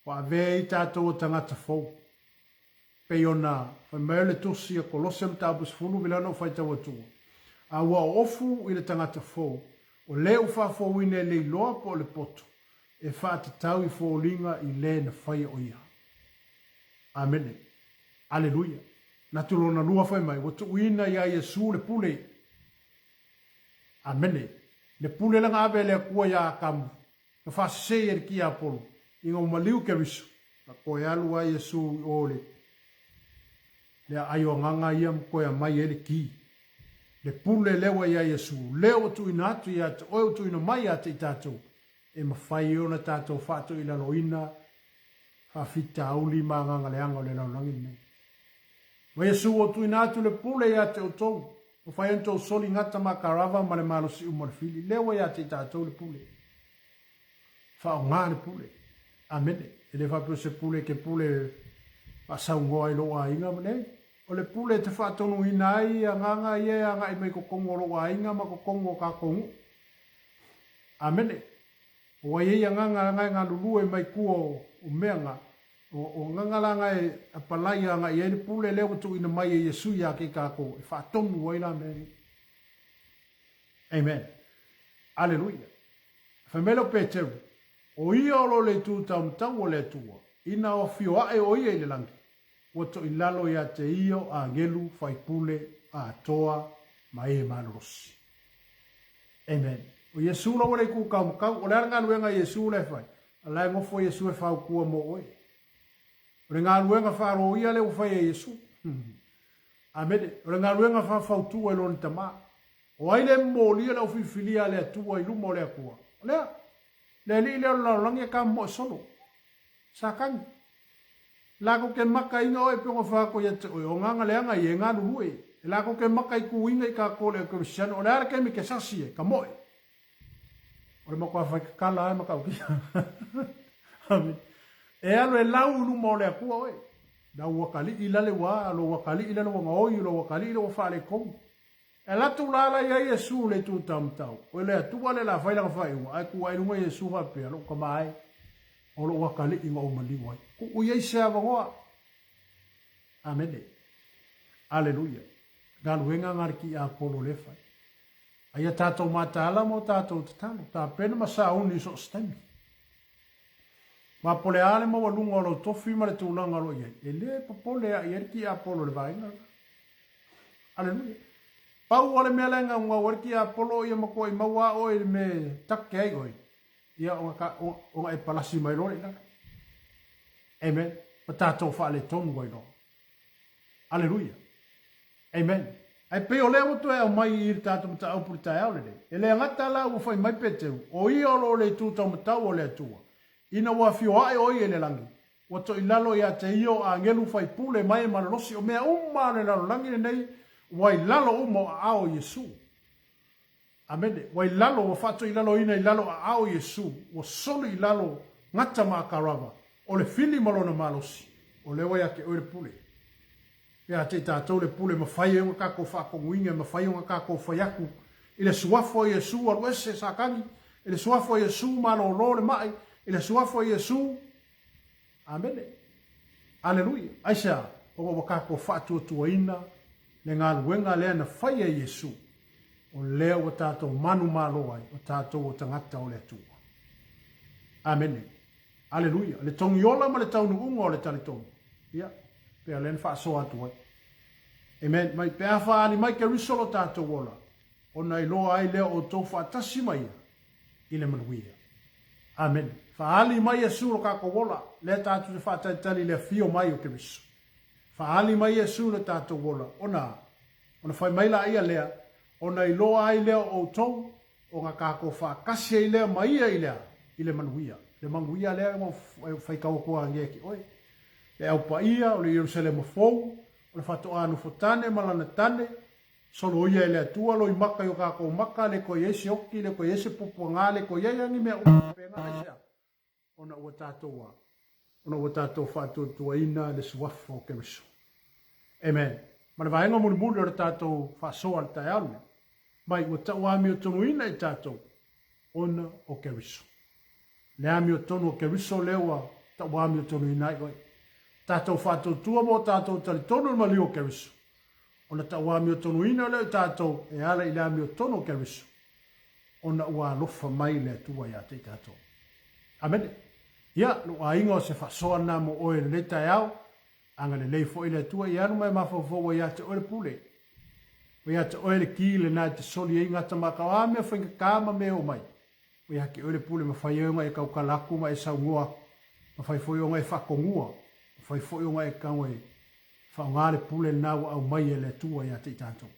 Wa vea i tātou o tangata fau. Pe ona, whai mai le tusi a kolosem tāpus funu vilana o whaita watua. A wa ofu i le tangata fau. O leo whafo ine le loa po le poto. E whaata tau i fōlinga i le na whaia o ia. Amen. Aleluia. Na tulona lua whai mai. Watu uina ia Yesu le pule. Amen. Le pule langa awe le kua ia kamu. Na whase e ki a polo. Inga umaliu ke riso. Na koe alu a Yesu o le. Le ayo nganga ia mkoe mai ele ki. Le pule lewa ia Yesu. Leo tu ina atu ia te oe tu ina mai ate i tātou. E mawhai o na tātou whātou ila loina. Hafita auli ma nganga le anga o le laulangi nei. Wa Yesu o tu ina atu le pule ia te o tou. O whai ento soli ngata ma karava ma le malo si umarfili. Lewa ia te i tātou le pule. Whao ngā le pule. Amene. E le whapio se pule ke pule pasau ngoa i loa inga manei. O le pule te whaatonu ina ai a nganga i e a ngai mai kokongo loa inga ma kokongo ka kongu. Amene. O ai e a nganga ngai ngā lulu e mai kua o meanga. O nganga la ngai a palai a ngai e le pule leo tu ina mai e Yesu ia ke kako. E whaatonu wa ila meni. Amen. Alleluia. Whamelo Peteru. O ia olo le tu tau o le tua. Ina o fio ae o ia i le langi. Wato i lalo ia te io a ngelu whaipule a toa ma e manurosi. Amen. O Yesu la wale ku kau kau. O le aranga luenga Yesu le whai. A lai ngofo Yesu e whau kua mo oe. O le ngā luenga wharo ia le ufai e Yesu. Amen. O le ngā luenga whau tua e loni tama. O aile mo lia la ufifilia le atua i lumo le akua. O lea. Le li le la langi ka mo solo. Sakangi. Lako ke maka inga o e piongo whako ia te o nganga leanga i e ngā luhue. E lako ke maka i ku inga i ka kole o Kristiano. O le ara ke mi ke sasi e, ka moe. O le mako a whai kala e maka uki. Amen. E alo e lau unu mo le akua oe. Na wakali i lale wa, alo wakali i lale wanga oi, alo wakali i le wafale kongu. E latu lala ia Yesu le tu tamtau. O le atua le la whailanga whaiunga. Ai ku airunga Yesu hapea, lo ka mai. O lo wakali inga o maliwai. Ku uiei sea wangoa. Amene. Aleluia. Galuenga ngariki a polo le whai. Aia tātou mātala mo tātou tatano. Tā pena masa uni so stemi. Ma pole ale ma walunga o lo tofi ma le tūlanga lo iei. E le papole a ieriki a polo le vainga. Aleluia. Pau ale mea lenga unga warki a polo ia mako i maua oi me take ai oi. Ia onga e palasi mai lori naka. Amen. Patato whaale tonu wai no. Aleluia. Amen. Ai peo leo tu e au mai i tato mta au puri tae au le. E le ngata la u fai mai peteu. O i olo le tu tau mta o le atua. Ina wa fio ai oi e le langi. Wato i lalo ia te io a ngelu fai pule mai marolosi o mea umma le lalo langi le nei. Wai lalo umo a ao Yesu. Amene. Wai lalo wa fato i lalo ina i lalo a ao Yesu. Wa solo i lalo ngata maa karava. O le fili malona malosi. O le wai ake oire pule. Ia te tātou le pule ma whai unga kako whakonguinga, ma whai unga kako whaiaku. I le suafo Yesu aru ese sakangi. I le suafo Yesu malo lo le mai. I le suafo Yesu. Amene. Aleluia. Aisha. O wakako whaatua tua ina. Le ngā luenga lea na whai a Yesu. O lea o tātou manu malo ai. O tātou o tangata o le atua. Amene. Aleluia. Le tongi ola ma le taunu unga o le talitongi. Ia. Pea len wha so atu ai. Amen. Mai pea whaali mai ke risolo tātou ola. O nei loa ai lea o tō whaatasi mai ia. I le manuia. Amen. Whaali mai Yesu lo kako ola. Lea tātou te whaataitali lea fio mai o ke riso. Whaali mai Yesu le tātou ola. Ona whai maila ia lea. Ona i loa ai lea o tau. O ngā kako whaakasi ai lea mai ia i lea. I le manuia. Le manuia lea mo whai kawakoa ngeki. Oi. le au paia o le Jerusalem fou o le fatoanu fotane malana tane solo ia le atua lo i maka yo kako maka le ko yesi oki le ko yesi pupuanga le ko ia ngi me o penga ia ona ua tātou ona ua tātou whātuatuaina le suafo o Keriso. Amen. Mana vaenga muni muni o le tātou whasoa le tai alu. Mai ua tau ami o tonuina i tātou ona o Keriso. Le ami o tonu o Keriso lewa tau ami o tonuina i oi. Tātou whātuatua mo tātou tali tonu mali o Keriso. Ona tau ami o tonuina leo tātou e ala i le ami o tonu o Keriso. Ona ua alofa mai le atua ia te tātou. Amen. Ia, lo ainga o se whasoa nā mo oe le tai au, anga le leifo i le atua i anu mai mawhawhawa ia te oe le pule. O ia te oe le ki le nā te soli e ngata maka o ame a whainga kāma me o mai. O ia ki oe le pule ma whai eunga e kau kalaku ma e saungua, ma whai fo eunga e whakongua, ma whai fo eunga e kau e whaunga le pule nāwa au mai e le atua ia te tātou.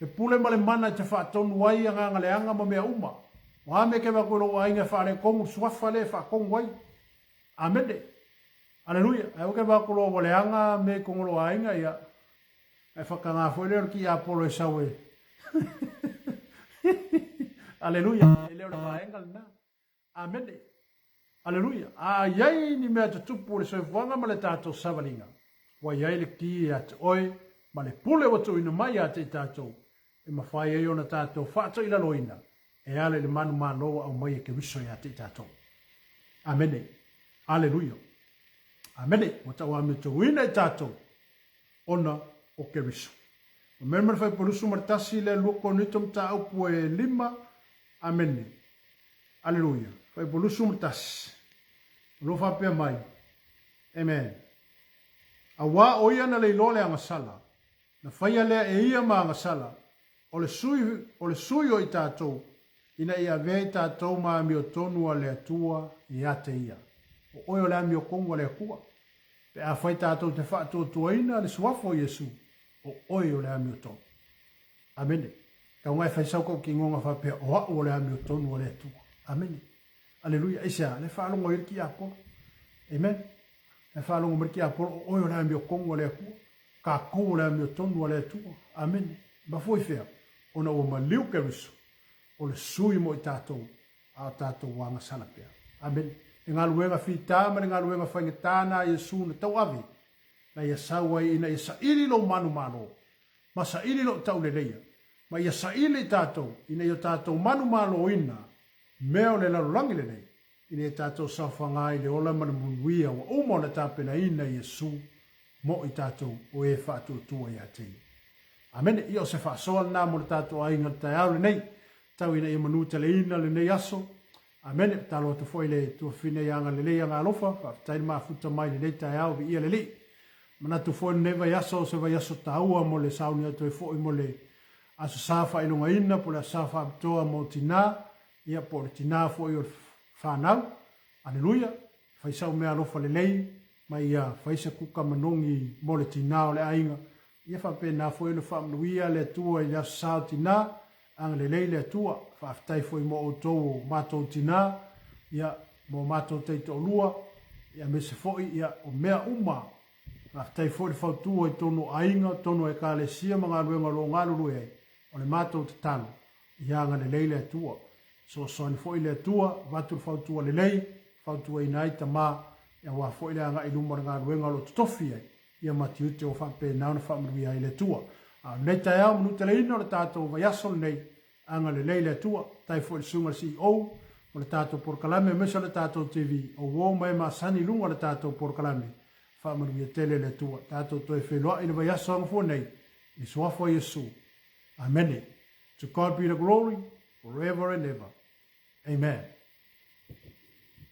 Le pule ma le mana te whaatonu wai anga le anga ma mea uma. O ame ke wakuro o ainga whaare kongu suafa le whaakongu wai. Amene. Aleluia. Ai oke wakuro o le anga me kongolo ainga ia. Ai whakanga fweleo ki a polo e sawe. Aleluia. E leo na waenga lina. Amene. Aleluia. A iai ni mea te tupu le soefuanga ma le tātou savalinga. Wa iai le ki a te oe ma le pule watu ina mai a te tātou. E mawhai e ona tātou whaato ila loina. E ale le manu māloa au mai e ke wiso ia te tātou. Amene. Aleluia. Amene. Wata wa me tau ina e tātou. Ona o ke wiso. O mena whai porusu maritasi le luoko nitom ta upu e 5. Amene. Aleluia. Whai porusu maritasi. Lofa pia mai. Amen. A wā o ia na leilo le angasala. Na whaia lea e ia ma angasala. O le sui o i tātou. Ina ia vei tātou maa mi o tonua le atua i ate ia. O oio le ami o kongo le akua. Pe a whai tātou te whaatua tuaina le suafo Yesu. O oio le ami o tonu. Amene. Kau ngai whai sauko ki ngonga whapea o hao le ami o tonua le atua. Amene. Aleluia. Esa, le whaalongo iriki apolo. Amen. Le whaalongo miriki apolo o oio le ami o kongo le akua. Ka kou le ami o tonua le atua. Amene. Mafoi whea. Ona o maliu Keriso. O le sui mo i tātou, a tātou wanga salapea. Amen. E ngā luenga whita, ma ngā luenga whaingatana Yesu na tau avi. Na ia sauai ina ia sairi lo manu mano. Ma sairi lo tau le leia. Ma ia sairi tātou, ina ia tātou manu mano ina. Meo le lalulangi le nei. Ina ia tātou sauwhangai le ola mana munuia wa umo na tāpena ina Yesu mo i tātou o e whātua tua i atei. Amen. Ia o se whaasoa nā mo le tātou ainga tai au le nei. Tau ina i manu tale ina le nei aso. Amen. Talo te foi le tua fine yanga le lei anga alofa. Taini maa futa mai le nei tai au vi ia le lei. Mana tu foi ne vai aso se vai aso taua mo le sauni atu e foi mo le aso safa ilunga ina po le safa abtoa mo tina. Ia po le tina foi o whanau. Aleluia. Faisau mea alofa le lei. Mai ia faisa kuka manongi mo le tina o le ainga. Ia whapena foi le whamnuia le tua i le aso sao tina. Ang le leile atua, whaafitai foi mo o tōu mātou tina, ia mo mātou teito lua, ia me se foi, ia o mea uma, whaafitai foi le whautua i tono ainga, tono e ka le sia mga ruenga lo ngalulu e, o le mātou te tano, ia nga le leile atua. So soani foi le atua, watu whautua le lei, whautua i naita mā, ia wā foi le anga i lumar ngā ruenga lo tutofi e, ia mati ute o whape nauna whamrui ai le tua. Nei tai au manu te leina o le tātou vai asol nei anga le leile atua, tai fo le sunga si o le tātou porkalame, mesa le tātou TV, o wō mai ma sani lunga le tātou porkalame, whamanu ia tele le atua, tātou toi whenua ina vai asol anga fo nei, i suafo Yesu. Amen. To God be the glory, forever and ever. Amen.